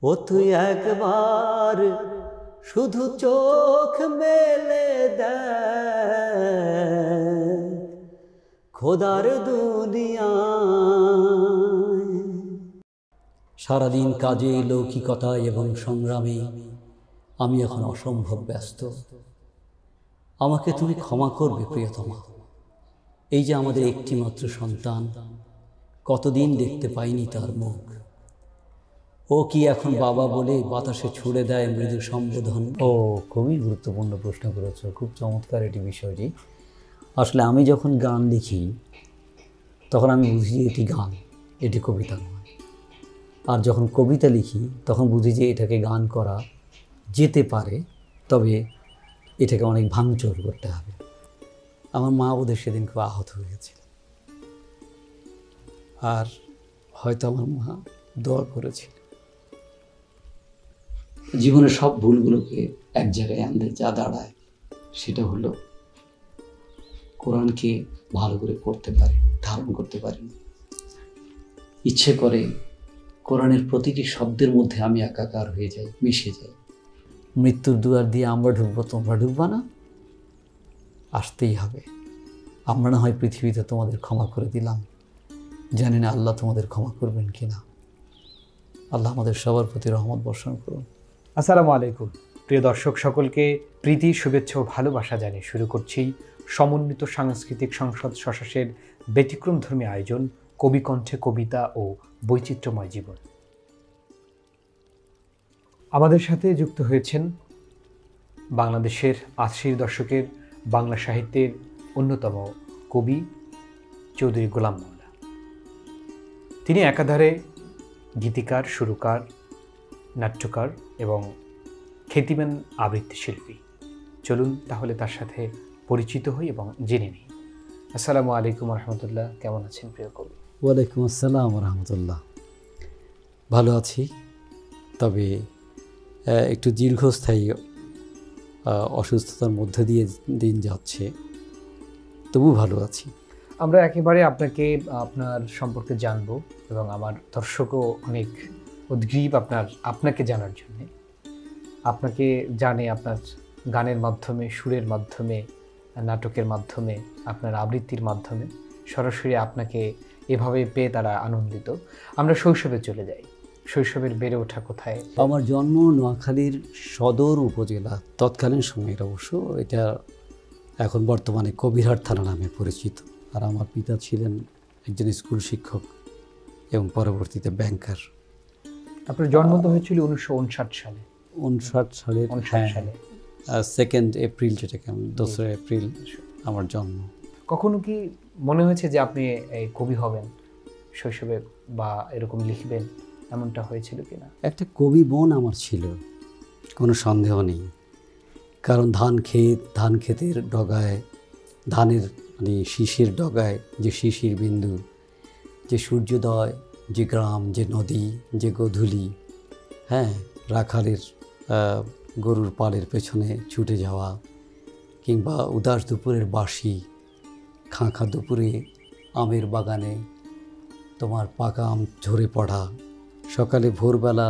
ও তুই একবার শুধু চোখ মেলে দেখ খোদার দুনিয়ায়। সারাদিন কাজে, লৌকিকতায় এবং সংগ্রামে আমি এখন অসম্ভব ব্যস্ত। আমাকে তুমি ক্ষমা করবে প্রিয়তমা। এই যে আমাদের একটি মাত্র সন্তান, কতদিন দেখতে পাইনি তার মুখ। ও কি এখন বাবা বলে বাতাসে ছুড়ে দেয় মৃদু সম্বোধন? ও খুবই গুরুত্বপূর্ণ প্রশ্ন করেছ, খুব চমৎকার এটি বিষয়টি। আসলে আমি যখন গান লিখি তখন আমি বুঝি এটি গান, এটি কবিতা নয়। আর যখন কবিতা লিখি তখন বুঝি যে এটাকে গান করা যেতে পারে, তবে এটাকে অনেক ভাঙচুর করতে হবে। আমার মা ওদের সেদিন খুব আহত হয়েছিল, আর হয়তো আমার মা দোয়া করেছিল জীবনের সব ভুলগুলোকে এক জায়গায় আনতে যা দাঁড়ায় সেটা হলো কোরআনকে ভালো করে পড়তে পারে, ধারণ করতে পারেনি। ইচ্ছে করে কোরআনের প্রতিটি শব্দের মধ্যে আমি একাকার হয়ে যাই, মিশে যাই। মৃত্যুর দুয়ার দিয়ে আমরা ঢুকবো, তোমরা ঢুকবা না? আসতেই হবে। আমরা না হয় পৃথিবীতে তোমাদের ক্ষমা করে দিলাম, জানি না আল্লাহ তোমাদের ক্ষমা করবেন কিনা। আল্লাহ আমাদের সবার প্রতি রহমত বর্ষণ করুন। আসসালামু আলাইকুম প্রিয় দর্শক সকলকে প্রীতি, শুভেচ্ছা ও ভালোবাসা জানিয়ে শুরু করছি সমন্বিত সাংস্কৃতিক সংসদ শশাসের ব্যতিক্রমধর্মী আয়োজন কবি কণ্ঠে কবিতা ও বৈচিত্র্যময় জীবন। আমাদের সাথে যুক্ত হয়েছেন বাংলাদেশের ৮০ দশকের বাংলা সাহিত্যের অন্যতম কবি চৌধুরী গোলাম মাওলা। তিনি একাধারে গীতিকার, সুরকার, নাট্যকার এবং খ্যাতিমান আবৃত্তি শিল্পী। চলুন তাহলে তার সাথে পরিচিত হই এবং জেনে নিই। আসসালামু আলাইকুম রহমতুল্লাহ, কেমন আছেন প্রিয় কবি? ওয়ালাইকুম আসসালাম রহমতুল্লাহ। ভালো আছি, তবে একটু দীর্ঘস্থায়ী অসুস্থতার মধ্যে দিয়ে দিন যাচ্ছে, তবু ভালো আছি। আমরা একেবারে আপনার সম্পর্কে জানব এবং আমার দর্শকও অনেক উদ্গ্রীব আপনাকে জানার জন্য। আপনাকে জানে আপনার গানের মাধ্যমে, সুরের মাধ্যমে, নাটকের মাধ্যমে, আপনার আবৃত্তির মাধ্যমে। সরাসরি আপনাকে এভাবে পেয়ে তারা আনন্দিত। আমরা শৈশবে চলে যাই। শৈশবের বেড়ে ওঠা কোথায়? আমার জন্ম নোয়াখালীর সদর উপজেলা, তৎকালীন সময়ের অবশ্য, এটা এখন বর্তমানে কবিরহাট থানা নামে পরিচিত। আর আমার পিতা ছিলেন একজন স্কুল শিক্ষক এবং পরবর্তীতে ব্যাংকার। আপনার জন্ম তো হয়েছিল 1959 সালে। 59 সালের 2 এপ্রিল, যেটাকে আমি 2 এপ্রিল আমার জন্ম। কখনো কি মনে হয়েছে যে আপনি কবি হবেন শৈশবে, বা এরকম লিখবেন, এমনটা হয়েছিল কিনা? একটা কবি মন আমার ছিল, কোনো সন্দেহ নেই। কারণ ধান ক্ষেতের ডগায়, ধানের শীষের ডগায় যে শিশির বিন্দু, যে সূর্যোদয়, যে গ্রাম, যে নদী, যে গোধূলি, রাখালের গরুর পালের পেছনে ছুটে যাওয়া, কিংবা উদাস দুপুরের বাঁশি, খাঁ দুপুরে আমের বাগানে তোমার পাকা আম ঝরে পড়া, সকালে ভোরবেলা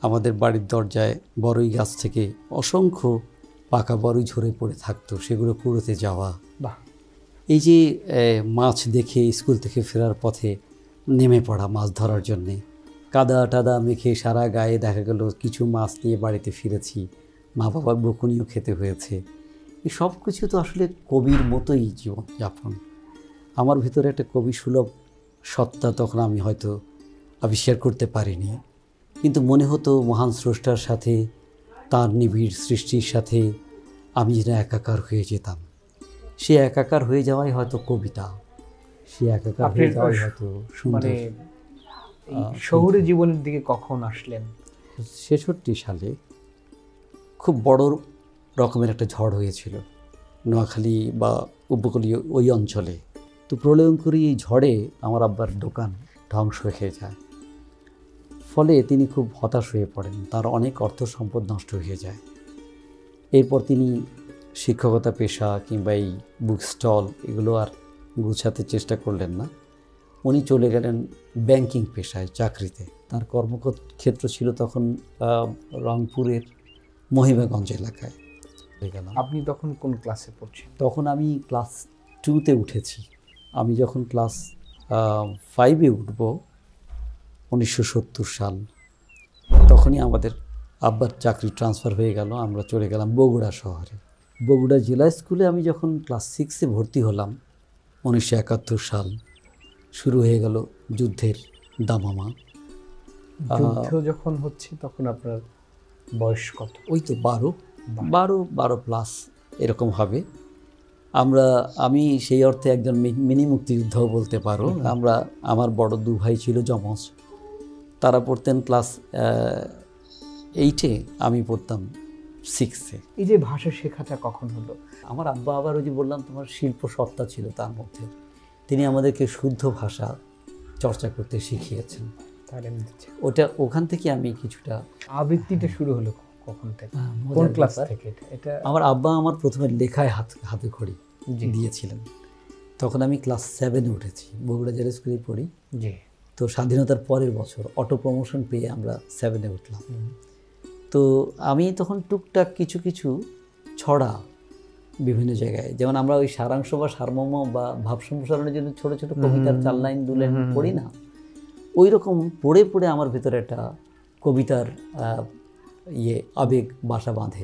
আমাদের বাড়ির দরজায় বড়ই গাছ থেকে অসংখ্য পাকা বড়ই ঝরে পড়ে থাকতো, সেগুলো কুড়োতে যাওয়া। এই যে মাছ দেখে স্কুল থেকে ফেরার পথে নেমে পড়া মাছ ধরার জন্যে, কাদা টাদা মেখে সারা গায়ে দেখা গেল কিছু মাছ নিয়ে বাড়িতে ফিরেছি, মা বাবার বকুনিও খেতে হয়েছে। এই সব কিছু তো আসলে কবির মতোই জীবনযাপন। আমার ভিতরে একটা কবি সুলভ সত্তা তখন আমি হয়তো আবিষ্কার করতে পারিনি, কিন্তু মনে হতো মহান স্রষ্টার সাথে, তার নিবিড় সৃষ্টির সাথে আমি যেন একাকার হয়ে যেতাম। সে একাকার হয়ে যাওয়াই হয়তো কবিতা, সে একাকার হয়ে যাওয়াই হয়তো সুন্দর। শহুরে জীবনের দিকে কখন আসলেন? 66 সালে খুব বড় রকমের একটা ঝড় হয়েছিল নোয়াখালী বা উপকূলীয় ওই অঞ্চলে। তো প্রলয়ঙ্করী এই ঝড়ে আমার আব্বার দোকান ধ্বংস হয়ে যায়। ফলে তিনি খুব হতাশ হয়ে পড়েন, তার অনেক অর্থ সম্পদ নষ্ট হয়ে যায়। এরপর তিনি শিক্ষকতা পেশা কিংবা এই বুক স্টল এগুলো আর গুছাতে চেষ্টা করলেন না। উনি চলে গেলেন ব্যাংকিং পেশায়, চাকরিতে। তার কর্মক্ষেত্র ছিল তখন রংপুরের মহিমাগঞ্জ এলাকায়। হয়ে গেলাম। আপনি তখন কোন ক্লাসে পড়ছেন? তখন আমি ক্লাস 2-তে উঠেছি। আমি যখন ক্লাস 5-এ উঠব 1970 সাল, তখনই আমাদের আব্বার চাকরি ট্রান্সফার হয়ে গেল। আমরা চলে গেলাম বগুড়া শহরে। বগুড়া জেলা স্কুলে আমি যখন ক্লাস 6-এ ভর্তি হলাম 1971 সাল, শুরু হয়ে গেল যুদ্ধের দামামা। যুদ্ধ যখন হচ্ছে তখন আপনার বয়স কত? ওই তো 12 প্লাস এরকম হবে। আমি সেই অর্থে একজন মিনি মুক্তিযোদ্ধাও বলতে পারো। আমার বড় 2 ভাই ছিল যমজ, তারা পড়তেন ক্লাস 8-এ, আমি পড়তাম 6-এ। এই যে ভাষা শেখাটা কখন হলো? আমার আব্বা আবার ওই যে বললাম তোমার শিল্প সত্তা ছিল তার মধ্যে, তিনি আমাদেরকে শুদ্ধ ভাষা চর্চা করতে শিখিয়েছেন। ওখান থেকে আমি কিছুটা আবৃত্তিটা শুরু হলো কখন থেকে, কোন ক্লাস থেকে? এটা আমার আব্বা আমার প্রথমে লেখায় হাতে খড়ি দিয়েছিলেন, তখন আমি ক্লাস 7-এ উঠেছি। বগুড়া জেলা স্কুলে পড়ি। তো স্বাধীনতার পরের বছর অটো প্রমোশন পেয়ে আমরা 7-এ উঠলাম। তো আমি তখন টুকটাক কিছু ছড়া বিভিন্ন জায়গায়, যেমন আমরা ওই সারাংশ বা সারমর্ম বা ভাব সম্প্রসারণের জন্য ছোট ছোট কবিতার 4 লাইন 2 লাইন পড়ি না, ওই রকম পড়ে পড়ে আমার ভিতরে একটা কবিতার আবেগ বাসা বাঁধে।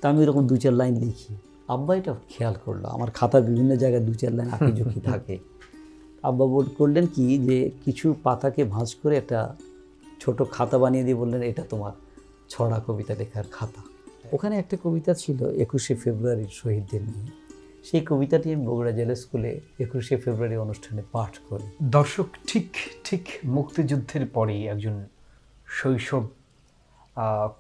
তা আমি ওইরকম 2-4 লাইন লিখি। আব্বা এটা খেয়াল করলো, আমার খাতার বিভিন্ন জায়গায় 2-4 লাইন আঁকিঝুঁকি থাকে। আব্বা করলেন কি, যে কিছু পাতাকে ভাঁজ করে একটা ছোট খাতা বানিয়ে দিয়ে বললেন, এটা তোমার ছড়া কবিতা লেখার খাতা। ওখানে একটা কবিতা ছিল 21শে ফেব্রুয়ারির শহীদদের নিয়ে। সেই কবিতাটি আমি বগুড়া জেলা স্কুলে 21শে ফেব্রুয়ারি অনুষ্ঠানে পাঠ করি। দর্শক, ঠিক মুক্তিযুদ্ধের পরেই একজন শৈশব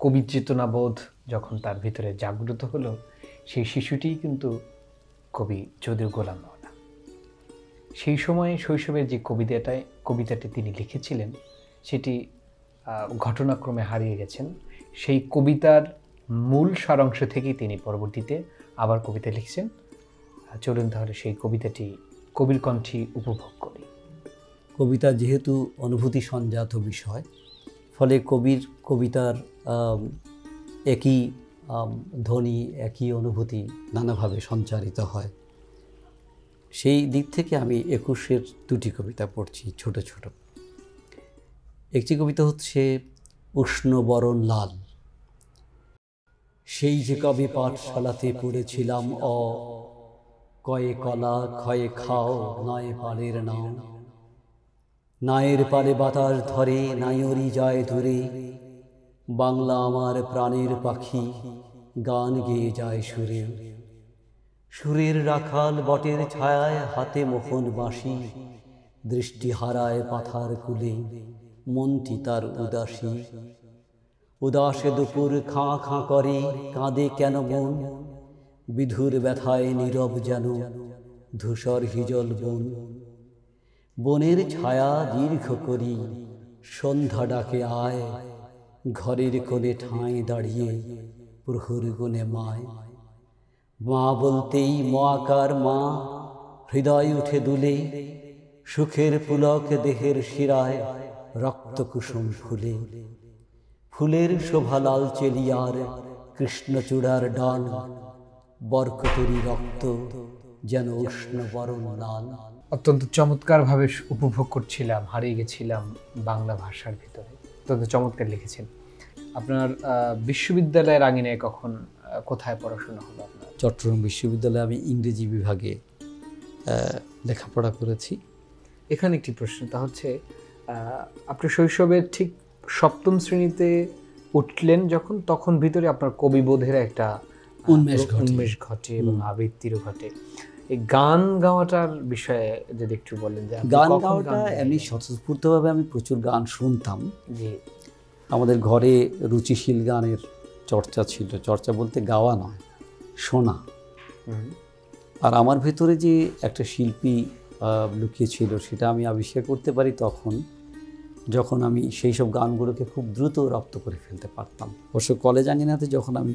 কবি চেতনাবোধ যখন তার ভিতরে জাগ্রত হলো, সেই শিশুটিই কিন্তু কবি চৌধুরী গোলাম মাওলা। সেই সময়ে শৈশবের যে কবিতাটি তিনি লিখেছিলেন, সেটি ঘটনাক্রমে হারিয়ে গেছেন। সেই কবিতার মূল সারাংশ থেকেই তিনি পরবর্তীতে আবার কবিতা লিখছেন। চলুন তাহলে সেই কবিতাটি কবির কণ্ঠে উপভোগ করি। কবিতা যেহেতু অনুভূতি সঞ্জাত বিষয়, ফলে কবিতার একই ধ্বনি, একই অনুভূতি নানাভাবে সঞ্চারিত হয়। সেই দিক থেকে আমি 21-এর 2টি কবিতা পড়ছি ছোট ছোট। একটি কবিতা হচ্ছে উষ্ণ বরণ লাল। সেই যে কবি পাঠশালাতে পড়েছিলাম কয়ে কলা ক্ষয়ে খাও নয় পালের নাও। নায়ের পালে বাতাস ধরে নায়রি যায় দূরে, বাংলা আমার প্রাণের পাখি গান গেয়ে যায় সুরে। সুরের রাখাল বটের ছায়ায় হাতে মোহন বাঁশি, দৃষ্টি হারায় পাথার কুলে মনটি তার উদাসী। উদাসে দুপুর খাঁ খাঁ করে কাঁদে কেন মন, বিধুর ব্যথায় নীরব যেন ধূসর হিজল বন। বনের ছায়া দীর্ঘ করি সন্ধ্যা ডাকে আয়, ঘরের কোণে ঠাঁই দাঁড়িয়ে প্রহর গুণে মায়। মা বলতেই মহাকার মা, হৃদয় উঠে দুলে, সুখের পুলক দেহের শিরায় রক্ত কুসুম ফুলে। ফুলের শোভা লাল চেলিয়ার কৃষ্ণচূড়ার ডাল, বরকতরি রক্ত যেন উষ্ণ বরণ লাল। অত্যন্ত চমৎকারভাবে উপভোগ করছিলাম, হারিয়ে গেছিলাম বাংলা ভাষার ভিতরে। অত্যন্ত চমৎকার লিখেছেন। আপনার বিশ্ববিদ্যালয়ের আঙিনায় কোথায় পড়াশোনা হলো আপনার? চট্টগ্রাম বিশ্ববিদ্যালয়ে আমি ইংরেজি বিভাগে লেখাপড়া করেছি। এখানে একটি প্রশ্ন, তা হচ্ছে আপনি শৈশবের ঠিক 7ম শ্রেণীতে উঠলেন যখন, তখন ভিতরে আপনার কবিবোধের একটা উন্মেষ ঘটে এবং আবৃত্তিরও ঘটে। এই গান গাওয়াটার বিষয়ে যদি একটু বলেন। যে গান গাওয়াটা এমনি স্বতঃস্ফূর্তভাবে আমি প্রচুর গান শুনতাম। জি, আমাদের ঘরে রুচিশীল গানের চর্চা ছিল। চর্চা বলতে গাওয়া নয়, শোনা। আর আমার ভেতরে যে একটা শিল্পী লুকিয়ে ছিল, সেটা আমি আবিষ্কার করতে পারি তখন যখন আমি সেই সব গানগুলোকে খুব দ্রুত রপ্ত করে ফেলতে পারতাম। অবশ্য কলেজ আঙিনাতে যখন আমি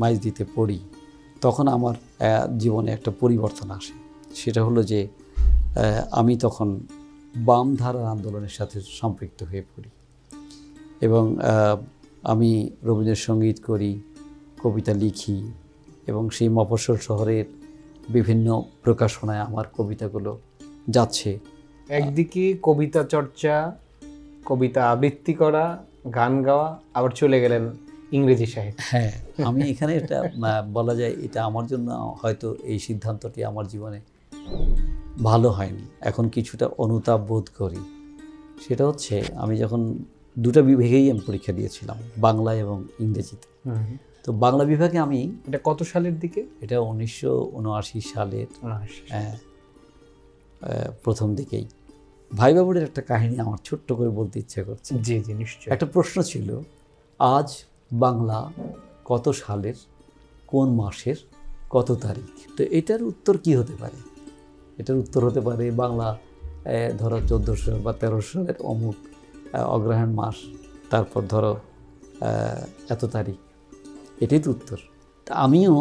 মাইজ দিতে পড়ি, তখন আমার জীবনে একটা পরিবর্তন আসে। সেটা হলো যে আমি তখন বাম ধারার আন্দোলনের সাথে সম্পৃক্ত হয়ে পড়ি। এবং আমি রবীন্দ্রসঙ্গীত করি, কবিতা লিখি এবং সেই মফস্বল শহরের বিভিন্ন প্রকাশনায় আমার কবিতাগুলো যাচ্ছে। একদিকে কবিতা চর্চা, কবিতা আবৃত্তি করা, গান গাওয়া, আবার চলে গেলেন ইংরেজি সাহিত্য। হ্যাঁ, আমি এখানে এটা বলা যায় এটা আমার জন্য হয়তো এই সিদ্ধান্তটি আমার জীবনে ভালো হয়নি। এখন কিছুটা অনুতাপ বোধ করি। সেটা হচ্ছে আমি যখন দুটো বিভাগেই আমি পরীক্ষা দিয়েছিলাম, বাংলা এবং ইংরেজিতে। তো বাংলা বিভাগে আমি, এটা কত সালের দিকে? এটা 1979 সালের প্রথম দিকেই। ভাইবা বোর্ডের একটা কাহিনী আমার ছোট্ট করে বলতে ইচ্ছে করছে। জি জি নিশ্চয়ই। একটা প্রশ্ন ছিল, আজ বাংলা কত সালের কোন মাসের কত তারিখ? তো এটার উত্তর কি হতে পারে? এটার উত্তর হতে পারে বাংলা ধরো 1400 বা 1300 সালের অমুক অগ্রহায়ণ মাস, তারপর ধরো এত তারিখ। এটাই তো উত্তর। তা আমিও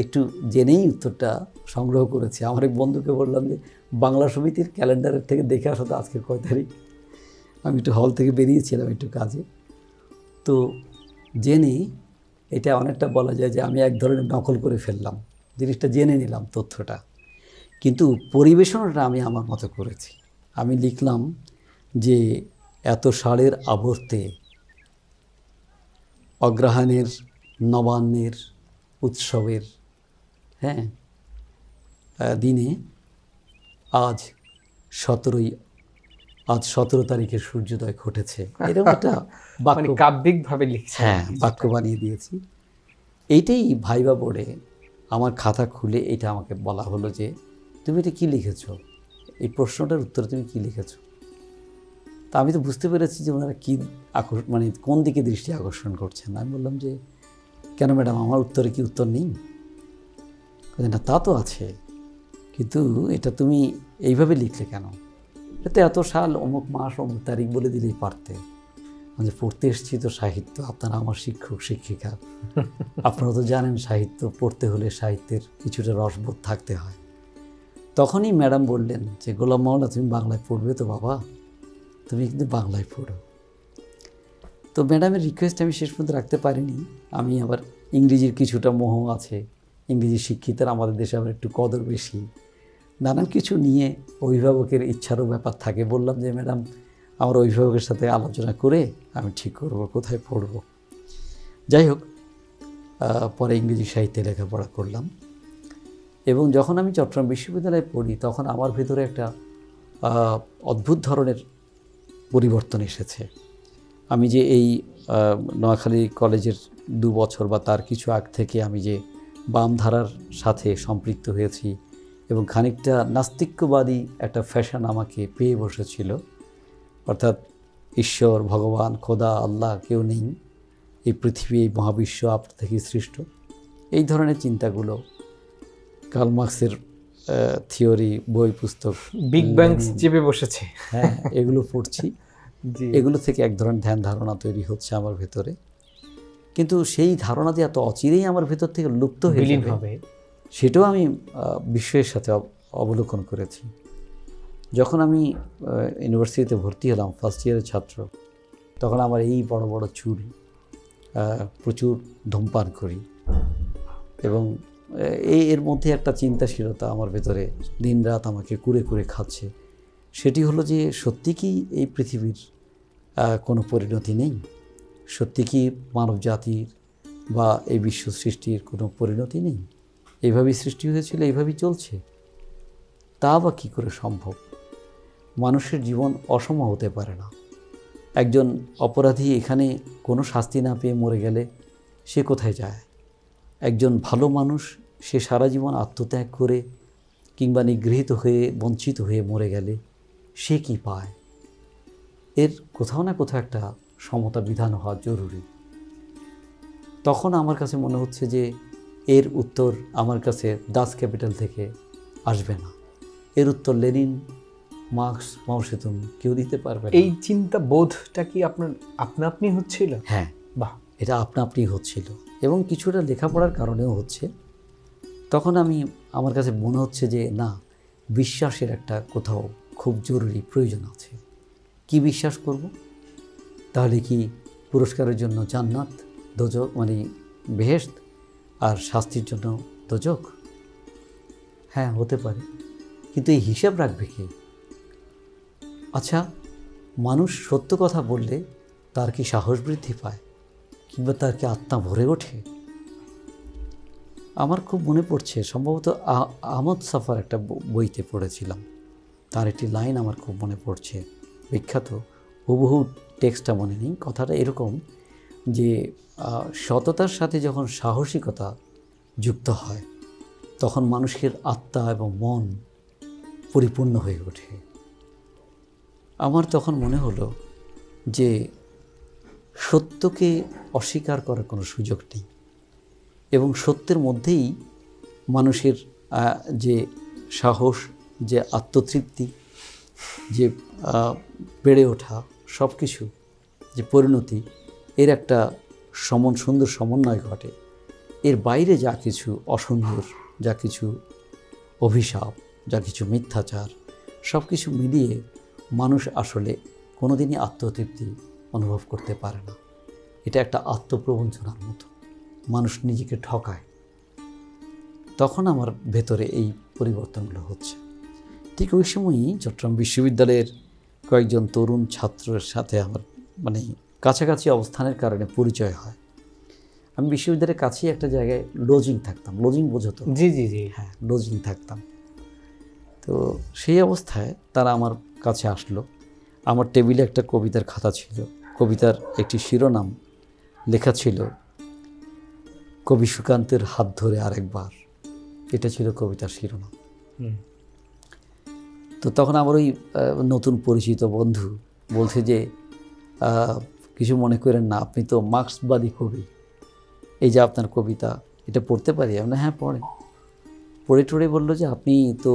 একটু জেনেই উত্তরটা সংগ্রহ করেছি। আমার এক বন্ধুকে বললাম যে বাংলা সমিতির ক্যালেন্ডারের থেকে দেখে আসো তো আজকের কয় তারিখ। আমি একটু হল থেকে বেরিয়েছিলাম একটু কাজে, তো জেনে এটা অনেকটা বলা যায় যে আমি এক ধরনের নকল করে ফেললাম, জিনিসটা জেনে নিলাম তথ্যটা, কিন্তু পরিবেশনাটা আমি আমার মতো করেছি। আমি লিখলাম যে এত সালের আবর্তে অগ্রহায়ণের নবান্নের উৎসবের দিনে আজ 17 তারিখে সূর্যোদয় ঘটেছে। এরকম একটা বাক্য, কাব্যিকভাবে লিখছে। হ্যাঁ, বাক্য বানিয়ে দিয়েছি। এইটাই ভাইবা বোর্ডে আমার খাতা খুলে এটা আমাকে বলা হলো যে তুমি এটা কী লিখেছো, এই প্রশ্নটার উত্তরে তুমি কী লিখেছো। তা আমি তো বুঝতে পেরেছি যে ওনারা কী মানে কোন দিকে দৃষ্টি আকর্ষণ করছেন। আমি বললাম যে কেন ম্যাডাম, আমার উত্তরে কি উত্তর নেই? না, তা তো আছে, কিন্তু এটা তুমি এইভাবে লিখলে কেন? এতে এত সাল অমুক মাস অমুক তারিখ বলে দিলেই পারতে। মানে পড়তে এসেছি তো সাহিত্য, আপনারা আমার শিক্ষক শিক্ষিকা, আপনারা তো জানেন সাহিত্য পড়তে হলে সাহিত্যের কিছুটা রসবোধ থাকতে হয়। তখনই ম্যাডাম বললেন যে গোলাম মাওলা, তুমি বাংলায় পড়বে তো বাবা, তুমি কিন্তু বাংলায় পড়ো। তো ম্যাডামের রিকোয়েস্ট আমি শেষ পর্যন্ত রাখতে পারিনি। আমি আবার ইংরেজির কিছুটা মোহ আছে, ইংরেজি শিক্ষিতের আমাদের দেশে আবার একটু কদর বেশি, নানান কিছু নিয়ে অভিভাবকের ইচ্ছারও ব্যাপার থাকে। বললাম যে ম্যাডাম, আমার অভিভাবকের সাথে আলোচনা করে আমি ঠিক করব কোথায় পড়ব। যাই হোক, পরে ইংরেজি সাহিত্যে লেখাপড়া করলাম এবং যখন আমি চট্টগ্রাম বিশ্ববিদ্যালয়ে পড়ি তখন আমার ভিতরে একটা অদ্ভুত ধরনের পরিবর্তন এসেছে। আমি যে এই নোয়াখালী কলেজের 2 বছর বা তার কিছু আগ থেকে আমি যে বাম ধারার সাথে সম্পৃক্ত হয়েছি এবং খানিকটা নাস্তিক্যবাদী একটা ফ্যাশন আমাকে পেয়ে বসেছিল, অর্থাৎ ঈশ্বর, ভগবান, খোদা, আল্লাহ কেউ নেই, এই পৃথিবী, এই মহাবিশ্ব আপনার থেকেই সৃষ্ট, এই ধরনের চিন্তাগুলো, কার্ল মার্ক্সের থিওরি বই পুস্তক, বিগ ব্যাং চেপে বসেছে, হ্যাঁ, এগুলো পড়ছি। এগুলো থেকে এক ধরনের ধ্যান ধারণা তৈরি হচ্ছে আমার ভেতরে, কিন্তু সেই ধারণা যে এত অচিরেই আমার ভেতর থেকে লুপ্ত হয়ে যাবে সেটাও আমি বিস্ময়ের সাথে অবলোকন করেছি। যখন আমি ইউনিভার্সিটিতে ভর্তি হলাম, ফার্স্ট ইয়ারের ছাত্র, তখন আমার এই বড় বড় চুল, প্রচুর ধূমপান করি এবং এর মধ্যে একটা চিন্তাশীলতা আমার ভেতরে দিন রাত আমাকে কুরে কুরে খাচ্ছে। সেটি হলো যে সত্যি কি এই পৃথিবীর কোনো পরিণতি নেই? সত্যি কি মানব জাতির বা এই বিশ্ব সৃষ্টির কোনো পরিণতি নেই? এইভাবেই সৃষ্টি হয়েছিল, এইভাবেই চলছে, তা বা কী করে সম্ভব? মানুষের জীবন অসম হতে পারে না। একজন অপরাধী এখানে কোনো শাস্তি না পেয়ে মরে গেলে সে কোথায় যায়? একজন ভালো মানুষ সে সারা জীবন আত্মত্যাগ করে কিংবা নিগৃহীত হয়ে বঞ্চিত হয়ে মরে গেলে সে কি পায়? এর কোথাও না কোথাও একটা সমতা বিধান হওয়া জরুরি। তখন আমার কাছে মনে হচ্ছে যে এর উত্তর আমার কাছে দাস ক্যাপিটাল থেকে আসবে না, এর উত্তর লেনিন, মার্কস, মাও সেতুং কেউ দিতে পারবে না। এই চিন্তা বোধটা কি আপনার আপনা আপনি হচ্ছিল? হ্যাঁ, বাহ, এটা আপনা আপনি হচ্ছিল এবং কিছুটা লেখাপড়ার কারণেও হচ্ছে। তখন আমার কাছে মনে হচ্ছে যে না, বিশ্বাসের একটা কোথাও খুব জরুরি প্রয়োজন আছে। কি বিশ্বাস করব? তাহলে কি পুরস্কারের জন্য জান্নাত, দোজক মানে বেহেশত, আর শাস্তির জন্য দোজক? হ্যাঁ, হতে পারে, কিন্তু এই হিসাব রাখবে কে? আচ্ছা, মানুষ সত্য কথা বললে তার কি সাহস বৃদ্ধি পায়, কিংবা তার কি আত্মা ভরে ওঠে? আমার খুব মনে পড়ছে, সম্ভবত আহমদ সাফার একটা বইতে পড়েছিলাম, তার একটি লাইন আমার খুব মনে পড়ছে, বিখ্যাত, হুবহু টেক্সটটা মনে নেই। কথাটা এরকম যে সততার সাথে যখন সাহসিকতা যুক্ত হয় তখন মানুষের আত্মা এবং মন পরিপূর্ণ হয়ে ওঠে। আমার তখন মনে হলো যে সত্যকে অস্বীকার করার কোনো সুযোগ নেই, এবং সত্যের মধ্যেই মানুষের যে সাহস, যে আত্মতৃপ্তি, যে বেড়ে ওঠা, সব কিছু যে পরিণতি, এর একটা সুন্দর সমন্বয় ঘটে। এর বাইরে যা কিছু অসুন্দর, যা কিছু অভিশাপ, যা কিছু মিথ্যাচার, সব কিছু মিলিয়ে মানুষ আসলে কোনোদিনই আত্মতৃপ্তি অনুভব করতে পারে না। এটা একটা আত্মপ্রবঞ্চনার মতো, মানুষ নিজেকে ঠকায়। তখন আমার ভেতরে এই পরিবর্তনগুলো হচ্ছে। ঠিক ওই সময়ই চট্টগ্রাম বিশ্ববিদ্যালয়ের কয়েকজন তরুণ ছাত্রের সাথে আমার মানে কাছাকাছি অবস্থানের কারণে পরিচয় হয়। আমি বিশ্ববিদ্যালয়ের কাছেই একটা জায়গায় লজিং থাকতাম। লজিং বোঝো তো? জি জি জি। হ্যাঁ, লজিং থাকতাম। তো সেই অবস্থায় তারা আমার কাছে আসলো। আমার টেবিলে একটা কবিতার খাতা ছিল, কবিতার একটি শিরোনাম লেখা ছিল কবি সুকান্তের হাত ধরে আরেকবার। এটা ছিল কবিতার শিরোনাম। তো তখন আমার ওই নতুন পরিচিত বন্ধু বলছে যে কিছু মনে করেন না, আপনি তো মার্ক্সবাদী কবি, এই যে আপনার কবিতা, এটা পড়তে পারি? আমরা হ্যাঁ পড়েন। পড়ে টড়ে বললো যে আপনি তো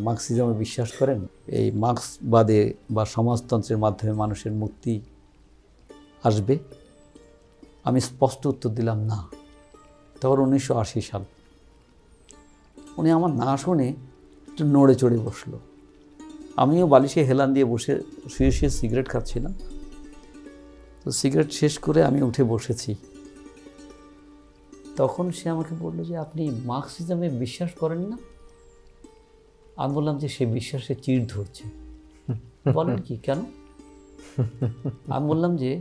মার্ক্সিজমে বিশ্বাস করেন, এই মার্ক্সবাদে বা সমাজতন্ত্রের মাধ্যমে মানুষের মুক্তি আসবে? আমি স্পষ্ট উত্তর দিলাম না। তখন 1980 সাল। উনি আমার না শুনে একটু নড়ে চড়ে বসলো। আমিও বালিশে হেলান দিয়ে বসে শুয়ে শুয়ে সিগারেট খাচ্ছিলাম। তো সিগারেট শেষ করে আমি উঠে বসেছি। তখন সে আমাকে বললো যে আপনি মার্ক্সিজমে বিশ্বাস করেন না? আমি বললাম যে সে বিশ্বাসে চিড় ধরছে। বলেন কি, কেন? আমি বললাম যে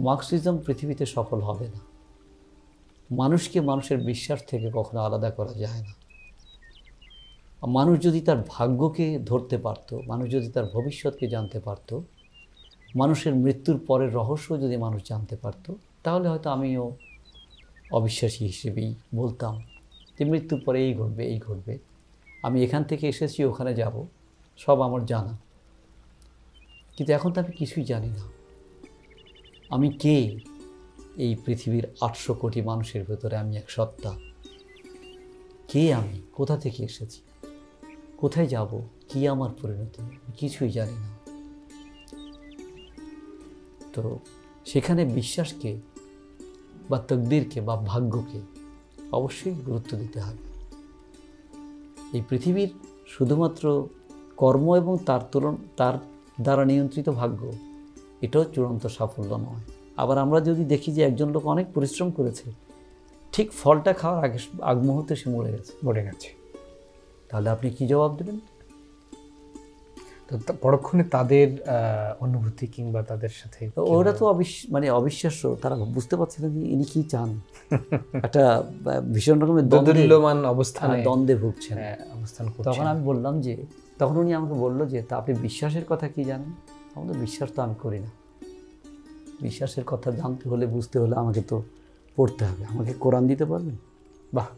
মার্ক্সিজম পৃথিবীতে সফল হবে না। মানুষকে মানুষের বিশ্বাস থেকে কখনো আলাদা করা যায় না। মানুষ যদি তার ভাগ্যকে ধরতে পারত, মানুষ যদি তার ভবিষ্যৎকে জানতে পারত, মানুষের মৃত্যুর পরের রহস্য যদি মানুষ জানতে পারত, তাহলে হয়তো আমিও অবিশ্বাসী হিসেবেই বলতাম যে মৃত্যুর পরে এই ঘটবে, এই ঘটবে, আমি এখান থেকে এসেছি, ওখানে যাব, সব আমার জানা। কিন্তু এখন তো আমি কিছুই জানি না। আমি কে? এই পৃথিবীর 800 কোটি মানুষের ভেতরে আমি এক সত্তা। কে আমি? কোথা থেকে এসেছি? কোথায় যাব? কি আমার পরিণতি? কিছুই জানি না। তো সেখানে বিশ্বাসকে বা তকদিরকে বা ভাগ্যকে অবশ্যই গুরুত্ব দিতে হবে। এই পৃথিবীর শুধুমাত্র কর্ম এবং তার দ্বারা নিয়ন্ত্রিত ভাগ্য, এটাও চূড়ান্ত সাফল্য নয়। আবার আমরা যদি দেখি যে একজন লোক অনেক পরিশ্রম করেছে, ঠিক ফলটা খাওয়ার আগ মুহূর্তে সে মরে গেছে, তাহলে আপনি কি জবাব দেবেন? তো পরক্ষণে তাদের অনুভূতি কিংবা তাদের সাথে ওরা তো অবিশ্বাস্য। তারা বুঝতে পারছে না যে ইনি কি চান। একটা ভীষণ রকমের দোদুল্যমান অবস্থানে দ্বন্দ্বে ভুগছেন, অবস্থান করছেন। তখন আমি বললাম যে, তখন উনি আমাকে বললো যে তা আপনি বিশ্বাসের কথা কি জানেন? আমাদের বিশ্বাস তো আমি করি না। বিশ্বাসের কথা জানতে হলে, বুঝতে হলে আমাকে তো পড়তে হবে। আমাকে কোরআন দিতে পারবেন? বাহ,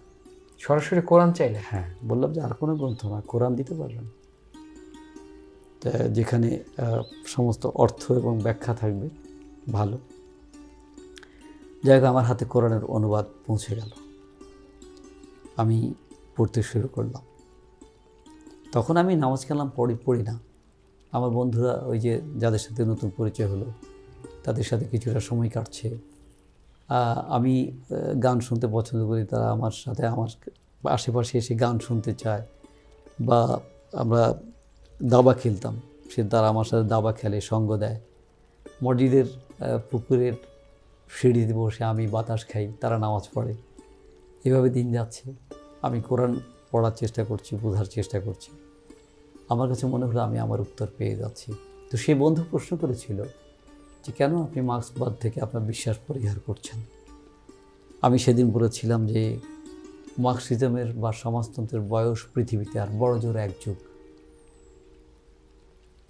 সরাসরি কোরআন চাইলে? হ্যাঁ, বললাম যে আর কোনো গ্রন্থ না, কোরআন দিতে পারবেন, যেখানে সমস্ত অর্থ এবং ব্যাখ্যা থাকবে। ভালো, যাই হোক, আমার হাতে কোরআনের অনুবাদ পৌঁছে গেল। আমি পড়তে শুরু করলাম। তখন আমি নামাজ কালাম পড়ি না। আমার বন্ধুরা, ওই যে যাদের সাথে নতুন পরিচয় হলো, তাদের সাথে কিছুটা সময় কাটছে। আমি গান শুনতে পছন্দ করি, তারা আমার সাথে আমার আশেপাশে এসে গান শুনতে চায়। বা আমরা দাবা খেলতাম, তারা আমার সাথে দাবা খেলে, সঙ্গ দেয়। মসজিদের পুকুরের সিঁড়িতে বসে আমি বাতাস খাই, তারা নামাজ পড়ে। এভাবে দিন যাচ্ছে। আমি কোরআন পড়ার চেষ্টা করছি, বোঝার চেষ্টা করছি। আমার কাছে মনে হলো আমি আমার উত্তর পেয়ে যাচ্ছি। তো সে বন্ধু প্রশ্ন করেছিল যে কেন আপনি মার্ক্সবাদ থেকে আপনার বিশ্বাস পরিহার করছেন। আমি সেদিন বলেছিলাম যে মার্ক্সিজমের বা সমাজতন্ত্রের বয়স পৃথিবীতে আর বড় জোর এক যুগ।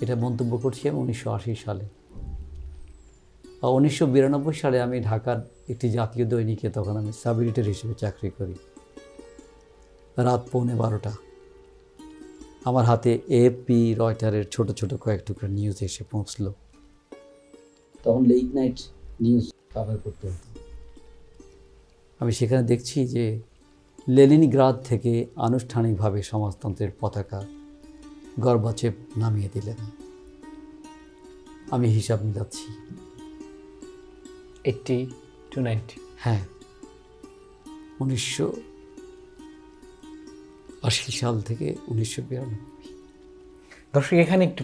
এটা মন্তব্য করছি আমি 1980 সালে। 1992 সালে আমি ঢাকার একটি জাতীয় দৈনিকে, তখন আমি সাব এডিটর হিসেবে চাকরি করি, রাত 11:15 আমার হাতে এএফপি, রয়টারের ছোট ছোট কয়েক টুকরা নিউজ এসে পৌঁছলো। তখন লেট নাইট নিউজ কভার করতে হতো। আমি সেখানে দেখছি যে লেনিনগ্রাদ থেকে আনুষ্ঠানিকভাবে সমাজতন্ত্রের পতাকা গর্বাচেপ নামিয়ে দিলেন। আমি হিসাব মিলাচ্ছি 80 to 90। হ্যাঁ, 1980 সাল থেকে 1992। দর্শক এখানে একটু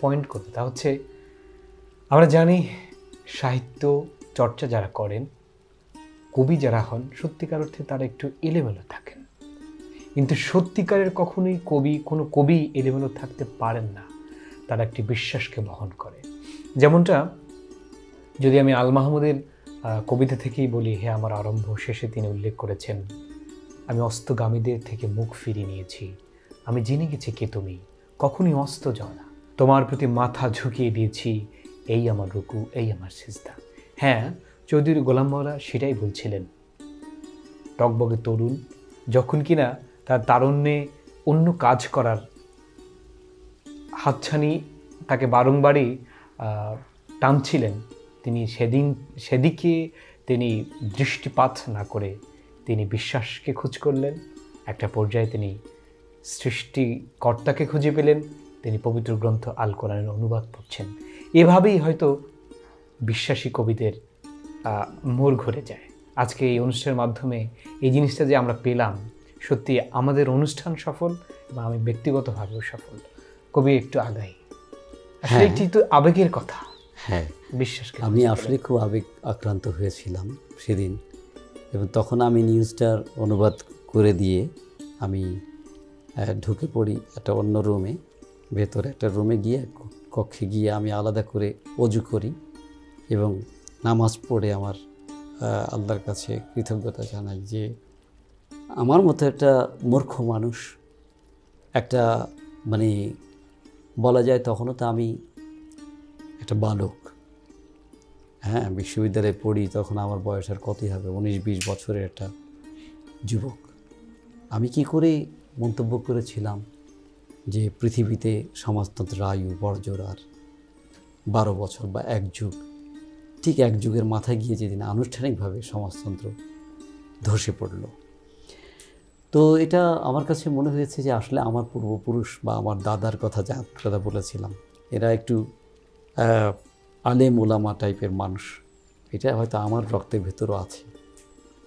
পয়েন্ট করতে, তা হচ্ছে আমরা জানি সাহিত্য চর্চা যারা করেন, কবি যারা হন, সত্যিকার অর্থে তারা একটু এলোমেলো থাকেন। কিন্তু সত্যিকারের কখনোই কোনো কবি এলোমেলো থাকতে পারেন না। তারা একটি বিশ্বাসকে বহন করে। যেমনটা যদি আমি আল মাহমুদের কবিতা থেকেই বলি, হে আমার আরম্ভ, শেষে তিনি উল্লেখ করেছেন, আমি অস্তগামীদের থেকে মুখ ফিরিয়ে নিয়েছি, আমি জেনে গেছি কে তুমি, কখনই অস্ত যাও না, তোমার প্রতি মাথা ঝুঁকিয়ে দিয়েছি, এই আমার রুকু, এই আমার সিজদা। হ্যাঁ, চৌধুরী গোলাম মাওলা সেটাই বলছিলেন। টকবগে তরুণ, যখন কিনা তার তারুণ্যে অন্য কাজ করার হাতছানি তাকে বারংবারই টানছিলেন, তিনি সেদিকে তিনি দৃষ্টিপাত না করে তিনি বিশ্বাসকে খোঁজ করলেন। একটা পর্যায়ে তিনি সৃষ্টিকর্তাকে খুঁজে পেলেন। তিনি পবিত্র গ্রন্থ আল কোরআনের অনুবাদ পড়ছেন। এভাবেই হয়তো বিশ্বাসী কবিদের মোড় ঘুরে যায়। আজকে এই অনুষ্ঠানের মাধ্যমে এই জিনিসটা যে আমরা পেলাম, সত্যি আমাদের অনুষ্ঠান সফল এবং আমি ব্যক্তিগতভাবেও সফল। কবি একটু আগাই, আসলে এটি তো আবেগের কথা। হ্যাঁ, বিশ্বাসকে আমি আসলে খুব আবেগ আক্রান্ত হয়েছিলাম সেদিন, এবং তখন আমি নিউজটার অনুবাদ করে দিয়ে আমি ঢুকে পড়ি একটা অন্য রুমে, ভেতরে একটা রুমে গিয়ে কক্ষে গিয়ে আমি আলাদা করে অজু করি এবং নামাজ পড়ে আমার আল্লাহর কাছে কৃতজ্ঞতা জানাই যে আমার মতো একটা মূর্খ মানুষ, একটা মানে বলা যায় তখনও তো আমি একটা বালক, হ্যাঁ, বিশ্ববিদ্যালয়ে পড়ি, তখন আমার বয়স আর কতই হবে, 19-20 বছরের একটা যুবক। আমি কি করে মন্তব্য করেছিলাম যে পৃথিবীতে সমাজতন্ত্রের আয়ু বড়জোর আর 12 বছর বা এক যুগ। ঠিক এক যুগের মাথায় গিয়ে যেদিন আনুষ্ঠানিকভাবে সমাজতন্ত্র ধসে পড়ল। তো এটা আমার কাছে মনে হয়েছে যে আসলে আমার পূর্বপুরুষ বা আমার দাদার কথা যা কথা বলেছিলাম, এরা একটু আলেম ওলামা টাইপের মানুষ, এটা হয়তো আমার রক্তের ভেতরও আছে।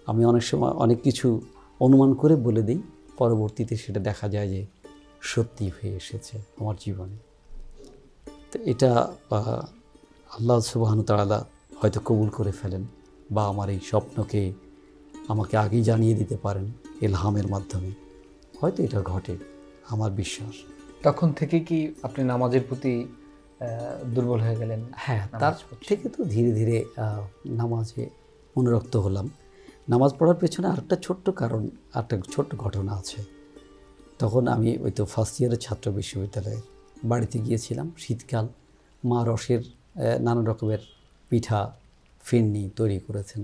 আমি অনেক সময় অনেক কিছু অনুমান করে বলে দিই, পরবর্তীতে সেটা দেখা যায় যে সত্যি হয়ে এসেছে আমার জীবনে। তো এটা আল্লাহ সুবহানাহু তাআলা হয়তো কবুল করে ফেলেন, বা আমার এই স্বপ্নকে আমাকে আগেই জানিয়ে দিতে পারেন ইলহামের মাধ্যমে, হয়তো এটা ঘটে, আমার বিশ্বাস। তখন থেকে কি আপনি নামাজের প্রতি দুর্বল হয়ে গেলেন? হ্যাঁ, তার থেকে তো ধীরে ধীরে নামাজে অনুরক্ত হলাম। নামাজ পড়ার পেছনে আরেকটা ছোট্ট কারণ, একটা ছোট্ট ঘটনা আছে। তখন আমি ওই তো ফার্স্ট ইয়ারের ছাত্র, বিশ্ববিদ্যালয়ের বাড়িতে গিয়েছিলাম, শীতকাল, মা রসের নানা রকমের পিঠা ফিরনি তৈরি করেছেন,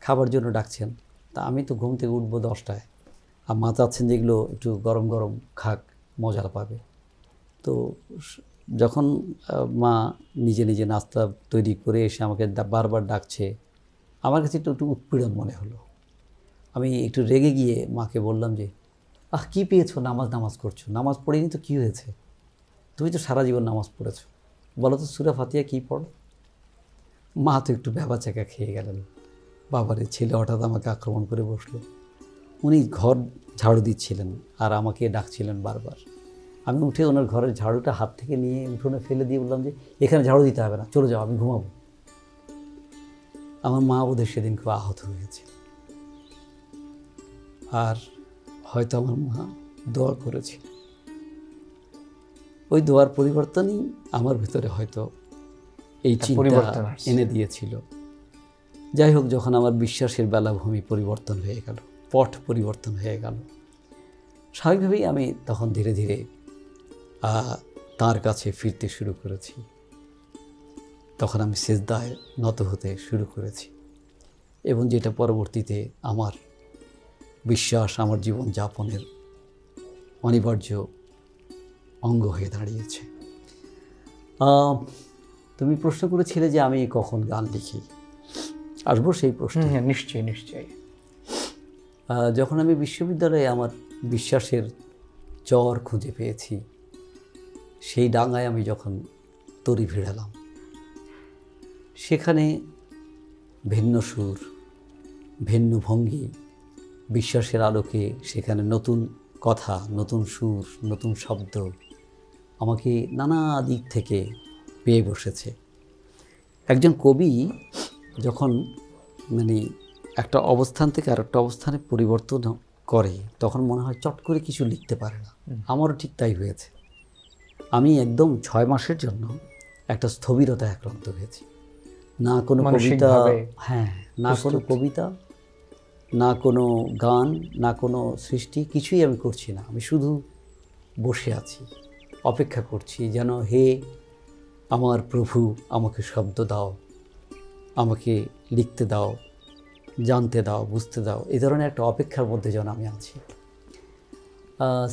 খাবার জন্য ডাকছেন। তা আমি তো ঘুম থেকে উঠবো 10টায়, আর মা চাচ্ছেন যেগুলো একটু গরম গরম খাক, মজা পাবে। তো যখন মা নিজে নিজে নাস্তা তৈরি করে এসে আমাকে বারবার ডাকছে, আমার কাছে একটু উৎপীড়ন মনে হলো। আমি একটু রেগে গিয়ে মাকে বললাম যে কী পেয়েছো, নামাজ করছো, নামাজ পড়িনি তো কী হয়েছে, তুমি তো সারা জীবন নামাজ পড়েছো, বলো তো সূরা ফাতিহা কী পড়ো। মা তো একটু ভ্যাবাচ্যাকা খেয়ে গেলেন, বাবারে ছেলে হঠাৎ আমাকে আক্রমণ করে বসলো। উনি ঘর ঝাড়ু দিচ্ছিলেন আর আমাকে ডাকছিলেন বারবার। আমি উঠে ওনার ঘরের ঝাড়ুটা হাত থেকে নিয়ে উঠোনে ফেলে দিয়ে বললাম যে এখানে ঝাড়ু দিতে হবে না, চলে যাও, আমি ঘুমাবো। আমার মা বোধহয় সেদিন খুব আহত হয়েছে, আর হয়তো আমার মা দোয়া করেছিল। ওই দোয়ার পরিবর্তনই আমার ভিতরে হয়তো এই চিন্তা এনে দিয়েছিল। যাই হোক, যখন আমার বিশ্বাসের বেলাভূমি পরিবর্তন হয়ে গেল, পথ পরিবর্তন হয়ে গেল, স্বাভাবিকভাবেই আমি তখন ধীরে ধীরে তার কাছে ফিরতে শুরু করেছি। তখন আমি সিজদায় নত হতে শুরু করেছি, এবং যেটা পরবর্তীতে আমার বিশ্বাস, আমার জীবনযাপনের অনিবার্য অঙ্গ হয়ে দাঁড়িয়েছে। তুমি প্রশ্ন করেছিলে যে আমি কখন গান লিখি, আসবো সেই প্রশ্ন। নিশ্চয়ই নিশ্চয়ই। যখন আমি বিশ্ববিদ্যালয়ে আমার বিশ্বাসের চর খুঁজে পেয়েছি, সেই ডাঙায় আমি যখন তরি ভিড়ালাম, সেখানে ভিন্ন সুর, ভিন্ন ভঙ্গি, বিশ্বাসের আলোকে সেখানে নতুন কথা, নতুন সুর, নতুন শব্দ আমাকে নানা দিক থেকে পেয়ে বসেছে। একজন কবি যখন মানে একটা অবস্থান থেকে আর একটা অবস্থানে পরিবর্তন করে, তখন মনে হয় চট করে কিছু লিখতে পারে না। আমারও ঠিক তাই হয়েছে। আমি একদম 6 মাসের জন্য একটা স্থবিরতায় আক্রান্ত হয়েছি। না কোনো কবিতা, হ্যাঁ, না কোনো কবিতা, না কোনো গান, না কোনো সৃষ্টি, কিছুই আমি করছি না। আমি শুধু বসে আছি, অপেক্ষা করছি যেন হে আমার প্রভু আমাকে শব্দ দাও, আমাকে লিখতে দাও, জানতে দাও, বুঝতে দাও। এই ধরনের একটা অপেক্ষার মধ্যে যেন আমি আছি।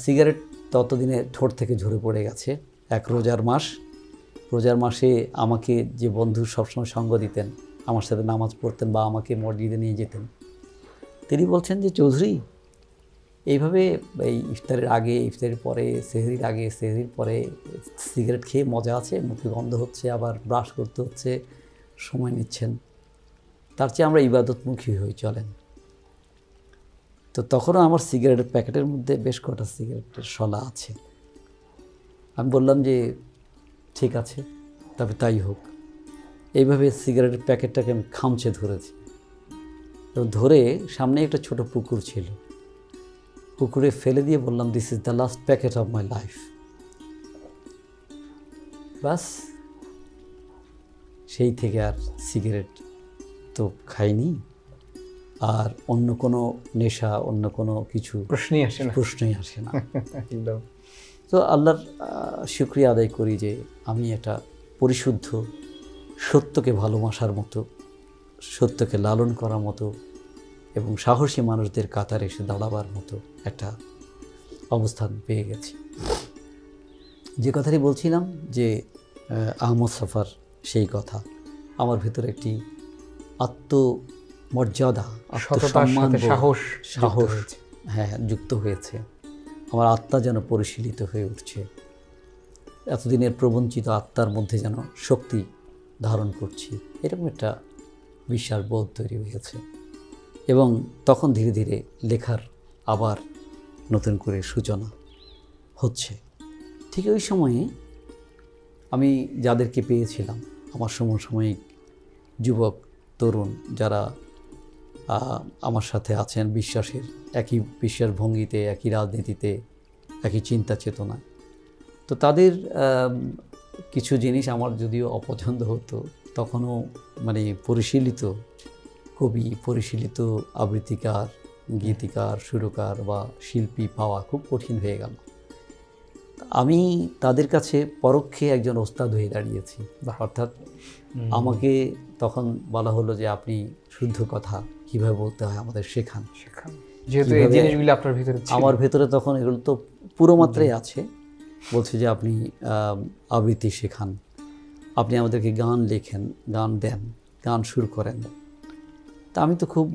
সিগারেট ততদিনে ঠোঁট থেকে ঝরে পড়ে গেছে। এক রোজার মাস, রোজার মাসে আমাকে যে বন্ধু সবসময় সঙ্গ দিতেন, আমার সাথে নামাজ পড়তেন বা আমাকে মসজিদে নিয়ে যেতেন, তিনি বলছেন যে চৌধুরী, এইভাবে এই ইফতারের আগে, ইফতারের পরে, সেহরির আগে, সেহরির পরে সিগারেট খেয়ে মজা আছে, মুখে গন্ধ হচ্ছে, আবার ব্রাশ করতে হচ্ছে, সময় নিচ্ছেন, তার চেয়ে আমরা ইবাদতমুখী হই, চলেন। তো তখনও আমার সিগারেটের প্যাকেটের মধ্যে বেশ কটা সিগারেটের শলা আছে। আমি বললাম যে ঠিক আছে, তবে তাই হোক। এইভাবে সিগারেটের প্যাকেটটাকে আমি খামচে ধরেছি, তো ধরে সামনে একটা ছোট পুকুর ছিল, পুকুরে ফেলে দিয়ে বললাম, this is the last packet of my life. বাস, সেই থেকে আর সিগারেট তো খাইনি, আর অন্য কোনো নেশা, অন্য কোনো কিছু প্রশ্নই আসে না। তো আল্লাহর শুকরিয়া আদায় করি যে আমি এটা পরিশুদ্ধ, সত্যকে ভালোবাসার মতো, সত্যকে লালন করার মতো এবং সাহসী মানুষদের কাতারে এসে দাঁড়াবার মতো একটা অবস্থান পেয়ে গেছি। যে কথাটি বলছিলাম যে আহমদ সফর, সেই কথা আমার ভিতরে একটি আত্মমর্যাদা, আত্মসম্মান, সাহস হ্যাঁ যুক্ত হয়েছে। আমার আত্মা যেন পরিশীলিত হয়ে উঠছে, এতদিনের প্রবঞ্চিত আত্মার মধ্যে যেন শক্তি ধারণ করছি, এরকম একটা বিশ্বাস বোধ তৈরি হয়েছে। এবং তখন ধীরে ধীরে লেখার আবার নতুন করে সূচনা হচ্ছে। ঠিক ওই সময়ে আমি যাদেরকে পেয়েছিলাম, আমার সমসাময়িক যুবক তরুণ যারা আমার সাথে আছেন, বিশ্বাসের একই বিশ্বাস ভঙ্গিতে, একই রাজনীতিতে, একই চিন্তা চেতনা, তো তাদের কিছু জিনিস আমার যদিও অপছন্দ হতো, তখনও মানে পরিশীলিত কবি, পরিশীলিত আবৃত্তিকার, গীতিকার, সুরকার বা শিল্পী পাওয়া খুব কঠিন হয়ে গেল। আমি তাদের কাছে পরোক্ষে একজন ওস্তাদ হয়ে দাঁড়িয়েছি। অর্থাৎ আমাকে তখন বলা হলো যে আপনি শুদ্ধ কথা কীভাবে বলতে হয় আমাদের শেখান। যেহেতু এই জিনিসগুলো আপনার ভিতরে, আমার ভেতরে তখন এগুলো তো পুরো মাত্রায় আছে। বলছে যে আপনি আবৃত্তি শেখান, আপনি আমাদেরকে গান লেখেন, গান দেন, গান সুর করেন। তা আমি তো খুব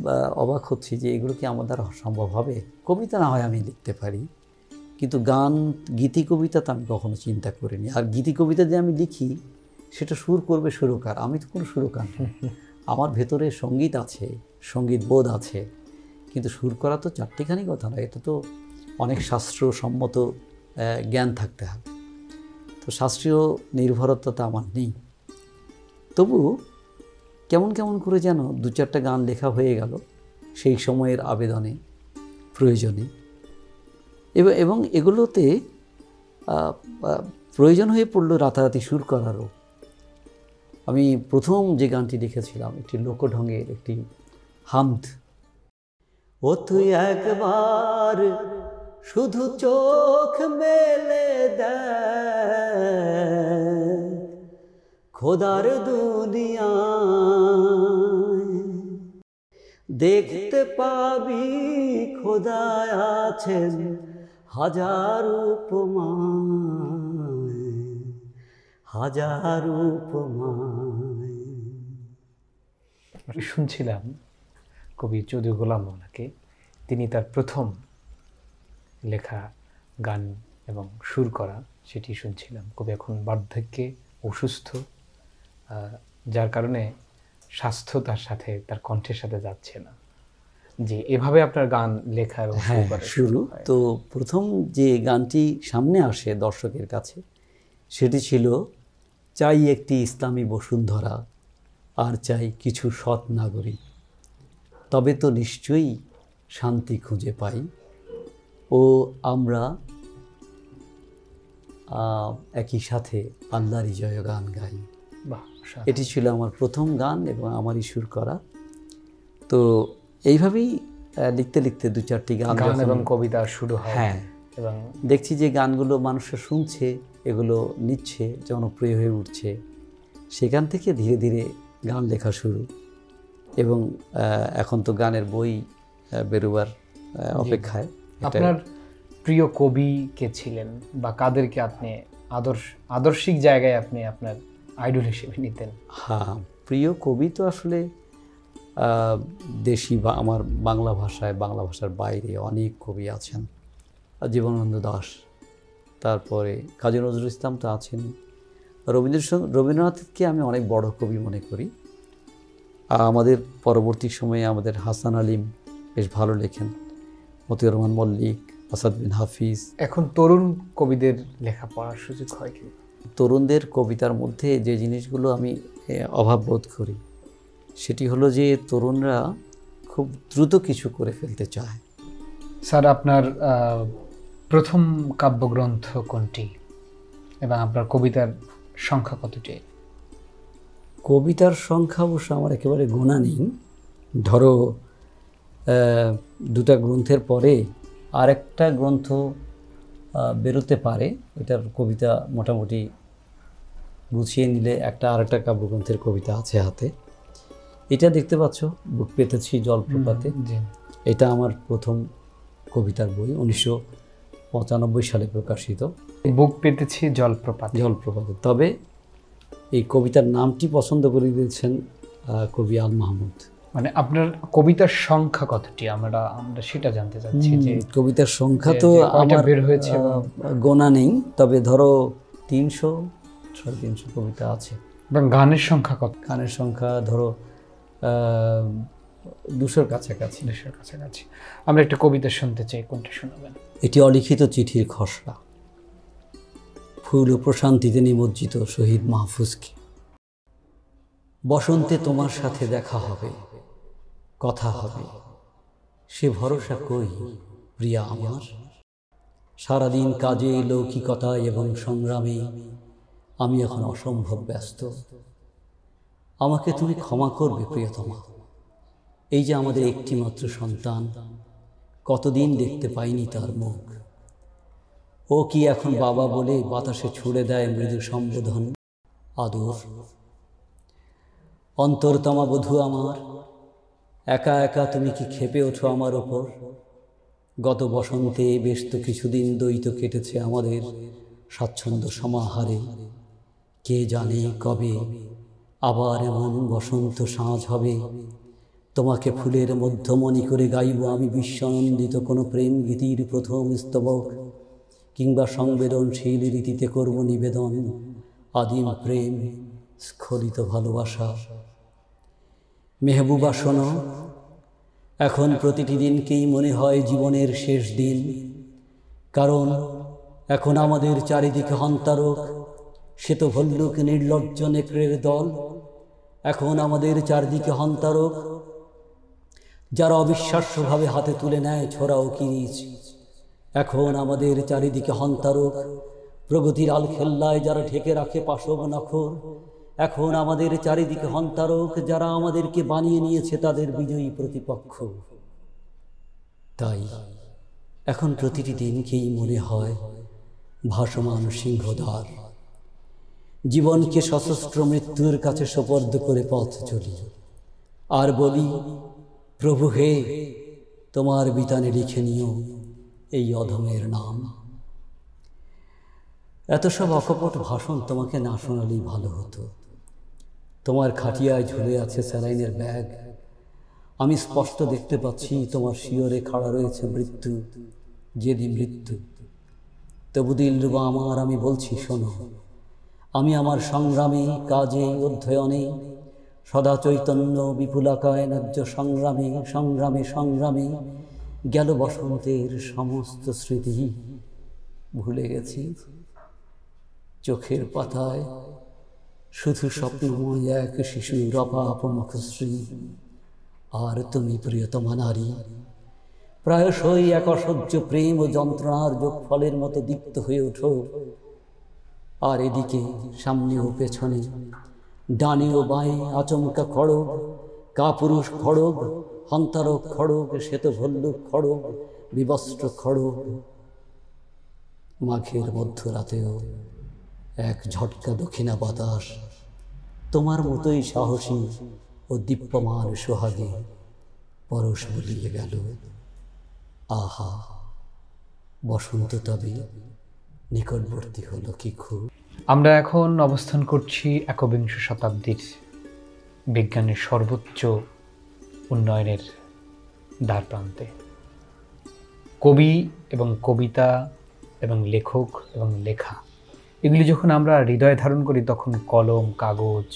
অবাক হচ্ছি যে এগুলো কি আমার দ্বারা সম্ভব হবে? কবিতা না হয় আমি লিখতে পারি, কিন্তু গান, গীতি কবিতা তো আমি কখনো চিন্তা করিনি। আর গীতি কবিতা যে আমি লিখি সেটা সুর করবে সুরকার, আমি তো কোনো সুরকার না। আমার ভেতরে সঙ্গীত আছে, সঙ্গীত বোধ আছে, কিন্তু সুর করা তো চারটিখানি কথা নয়, এটা তো অনেক শাস্ত্রসম্মত জ্ঞান থাকতে হবে। তো শাস্ত্রীয় নির্ভরতা তো আমার নেই। তবু কেমন কেমন করে যেন 2-4টা গান লেখা হয়ে গেল সেই সময়ের আবেদনে, প্রয়োজনে। এবং এগুলোতে প্রয়োজন হয়ে পড়লো রাতারাতি সুর করারও। আমি প্রথম যে গানটি লিখেছিলাম একটি লোকঢঙের একটি হামদ। ও তুই একবার শুধু চোখ মেলে দেখ খোদার দুনিয়ায়, দেখতে পাবি খোদায় আছেন হাজার উপমায়, হাজার উপমায়। শুনছিলাম কবি চৌধুরী গোলাম মাওলাকে, তিনি তার প্রথম লেখা গান এবং সুর করা সেটি শুনছিলাম। কবি এখন বার্ধক্যে অসুস্থ, যার কারণে স্বাস্থ্য তার সাথে, তার কণ্ঠের সাথে যাচ্ছে না। যে এভাবে আপনার গান লেখা এবং সুর করা শুরু। তো প্রথম যে গানটি সামনে আসে দর্শকের কাছে সেটি ছিল চাই একটি ইসলামী বসুন্ধরা, আর চাই কিছু সৎ নাগরিক, তবে তো নিশ্চয়ই শান্তি খুঁজে পাই, ও আমরা একই সাথে আল্লাহরই জয়গান গাই। বাহ, এটি ছিল আমার প্রথম গান এবং আমারই সুর করা। তো এইভাবেই লিখতে লিখতে 2-4টি গান এবং কবিতা শুরু হয়। হ্যাঁ, এবং দেখছি যে গানগুলো মানুষরা শুনছে, এগুলো নিচ্ছে, জনপ্রিয় হয়ে উঠছে। সেখান থেকে ধীরে ধীরে গান লেখা শুরু। এবং এখন তো গানের বই বেরোবার অপেক্ষায়। আপনার প্রিয় কবি কে ছিলেন বা কাদেরকে আপনি আদর্শিক জায়গায় আপনি আপনার আইডল হিসেবে নিতেন? হ্যাঁ, প্রিয় কবি তো আসলে দেশি বা আমার বাংলা ভাষার বাইরে অনেক কবি আছেন। জীবনানন্দ দাশ, তারপরে কাজী নজরুল ইসলাম তো আছেন। রবীন্দ্রনাথকে আমি অনেক বড় কবি মনে করি। আমাদের পরবর্তী সময়ে আমাদের হাসান আলিম বেশ ভালো লেখেন, মতিউর রহমান মল্লিক, আসাদ বিন হাফিজ। এখন তরুণ কবিদের লেখা পড়ার সুযোগ হয় কি? তরুণদের কবিতার মধ্যে যে জিনিসগুলো আমি অভাব বোধ করি সেটি হলো যে তরুণরা খুব দ্রুত কিছু করে ফেলতে চায়। স্যার, আপনার প্রথম কাব্যগ্রন্থ কোনটি এবং আপনার কবিতার সংখ্যা কতটি? কবিতার সংখ্যা অবশ্য আমার একেবারে গোনা নেই। ধরো 2টা গ্রন্থের পরে আরেকটা গ্রন্থ বেরোতে পারে, এটার কবিতা মোটামুটি গুছিয়ে নিলে আরেকটা কাব্যগ্রন্থের কবিতা আছে হাতে। এটা দেখতে পাচ্ছ, বুক পেতেছি জলপ্রপাতে। এটা আমার প্রথম কবিতার বই, 1995 সালে প্রকাশিত। বুক পেতেছি জলপ্রপাতে। তবে এই কবিতার নামটি পছন্দ করে দিয়েছেন কবি আল মাহমুদ। মানে আপনার কবিতার সংখ্যা কতটি আমরা সেটা জানতে চাচ্ছি। যে কবিতার সংখ্যা তো আমার বের হয়েছে গোনা নেই, তবে ধরো 300-350 কবিতা আছে। এবং গানের সংখ্যা কত? গানের সংখ্যা ধরো 200-র কাছাকাছি। আমরা একটা কবিতা শুনতে চাই, কোনটা শোনাবেন? এটি অলিখিত চিঠির খসড়া। ফুল ও প্রশান্তিতে নিমজ্জিত শহীদ মাহফুজকে। বসন্তে তোমার সাথে দেখা হবে, কথা হবে, সে ভরসা কই প্রিয়া আমার। সারাদিন কাজে, লৌকিকতায় এবং সংগ্রামে আমি এখন অসম্ভব ব্যস্ত। আমাকে তুমি ক্ষমা করবে প্রিয়তমা। এই যে আমাদের একটি মাত্র সন্তান, কতদিন দেখতে পাইনি তার মুখ। ও কি এখন বাবা বলে বাতাসে ছুড়ে দেয় মৃদু সম্বোধন, আদর। অন্তরতমা বধূ আমার, একা একা তুমি কি ক্ষেপে ওঠো আমার ওপর? গত বসন্তে বেশ তো কিছুদিন দ্বৈত কেটেছে আমাদের স্বাচ্ছন্দ্য সমাহারে। কে জানে কবে আবার এমন বসন্ত সাঁঝ হবে, তোমাকে ফুলের মধ্যমণি করে গাইব আমি বিশ্বনন্দিত কোনো প্রেম গীতির প্রথম স্তবক, কিংবা সংবেদনশীল রীতিতে করব নিবেদন আদিম প্রেম, স্খলিত ভালোবাসা। মেহবুবা শোনো, এখন প্রতিটি দিনকেই মনে হয় জীবনের শেষ দিন, কারণ এখন আমাদের চারিদিকে হন্তারক শ্বেত ভল্লুক নির্লজ্জ নেকড়ের দল। এখন আমাদের চারদিকে হন্তারক, যারা অবিশ্বাস্যভাবে হাতে তুলে নেয় ছোরা ও কিরিচ। এখন আমাদের চারিদিকে হন্তারক, প্রগতির আলখেল্লায় যারা ঢেকে রাখে পাশব নখর। এখন আমাদের চারিদিকে হন্তারক, যারা আমাদেরকে বানিয়ে নিয়েছে তাদের বিজয়ী প্রতিপক্ষ। তাই এখন প্রতিটি দিনকেই মনে হয় ভাসমান সিংহদ্বার। জীবনকে সশস্ত্র মৃত্যুর কাছে সোপর্দ করে পথ চলি, আর বলি, প্রভু হে, তোমার বিতানে লিখে নিও এই অধমের নাম। এত সব অকপট ভাষণ তোমাকে না শোনালেই ভালো হতো। তোমার খাটিয়ায় ঝুলে আছে স্যালাইনের ব্যাগ। আমি স্পষ্ট দেখতে পাচ্ছি তোমার শিয়রে খাড়া রয়েছে মৃত্যু, যেদি মৃত্যু। তবু দিলরুবা আমার, আমি বলছি শোনো, আমি আমার সংগ্রামে, কাজে, অধ্যয়নে সদা চৈতন্য বিপুলাকায় ন্যায্য সংগ্রামে সংগ্রামে সংগ্রামে গেল বসন্তের সমস্ত স্মৃতি ভুলে গেছি। চোখের পাতায় শুধু স্বপ্নময় এক শিশুর অপাপ মুখশ্রী। আর তুমি প্রিয়তমা নারী, প্রায়শই এক অসহ্য প্রেম ও যন্ত্রণার যোগফলের মতো দীপ্ত হয়ে ওঠো। আর এদিকে সামনে ও পেছনে, ডানে ও বাঁয়ে আচমকা খড়গ, কাপুরুষ খড়গ, হন্তারক খড়গ, শ্বেতভল্লুক খড়গ, বিবস্ত্র খড়গ। মাঘের মধ্যরাতেও এক ঝটকা দক্ষিণা বাতাস তোমার মতোই সাহসী ও দীপ্যমান সোহাগে পরশ বলিয়ে গেল। আহা, বসন্ত তবে নিকটবর্তী হলো কি খুব। আমরা এখন অবস্থান করছি একবিংশ শতাব্দীর বিজ্ঞানের সর্বোচ্চ উন্নয়নের দ্বার প্রান্তে। কবি এবং কবিতা এবং লেখক এবং লেখা, এগুলি যখন আমরা হৃদয়ে ধারণ করি, তখন কলম, কাগজ,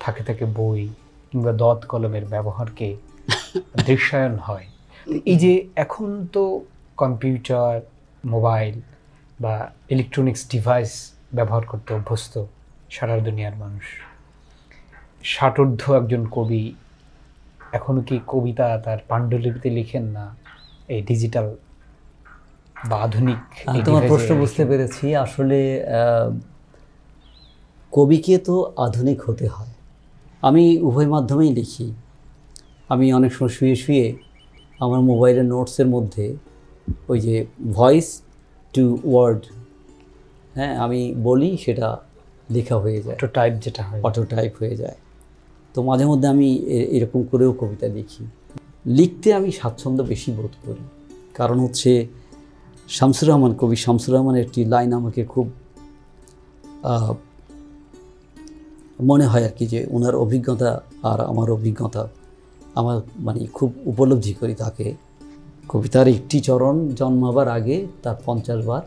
থাকে থাকে বই কিংবা দত কলমের ব্যবহারকে দৃশ্যায়ন হয়। এই যে এখন তো কম্পিউটার, মোবাইল বা ইলেকট্রনিক্স ডিভাইস ব্যবহার করতে অভ্যস্ত সারা দুনিয়ার মানুষ। ষাটোর্ধ্ব একজন কবি এখনো কি কবিতা তার পাণ্ডুলিপিতে লিখেন, না এই ডিজিটাল বা আধুনিক? তোমার প্রশ্ন বুঝতে পেরেছি। আসলে কবিকে তো আধুনিক হতে হয়। আমি উভয় মাধ্যমেই লিখি। আমি অনেক সময় শুয়ে শুয়ে আমার মোবাইলের নোটসের মধ্যে ওই যে ভয়েস টু ওয়ার্ড, হ্যাঁ, আমি বলি সেটা লেখা হয়ে যায়, অটো টাইপ যেটা হয়, অটো টাইপ হয়ে যায়। তো মাঝে মধ্যে আমি এরকম করেও কবিতা লিখি। লিখতে আমি স্বাচ্ছন্দ্য বেশি বোধ করি, কারণ হচ্ছে শামসুর রহমান, কবি শামসুর রহমানের একটি লাইন আমাকে খুব মনে হয় আর কি, যে ওনার অভিজ্ঞতা আর আমার অভিজ্ঞতা, আমার মানে খুব উপলব্ধি করি তাকে। কবিতার একটি চরণ জন্মাবার আগে তার 50 বার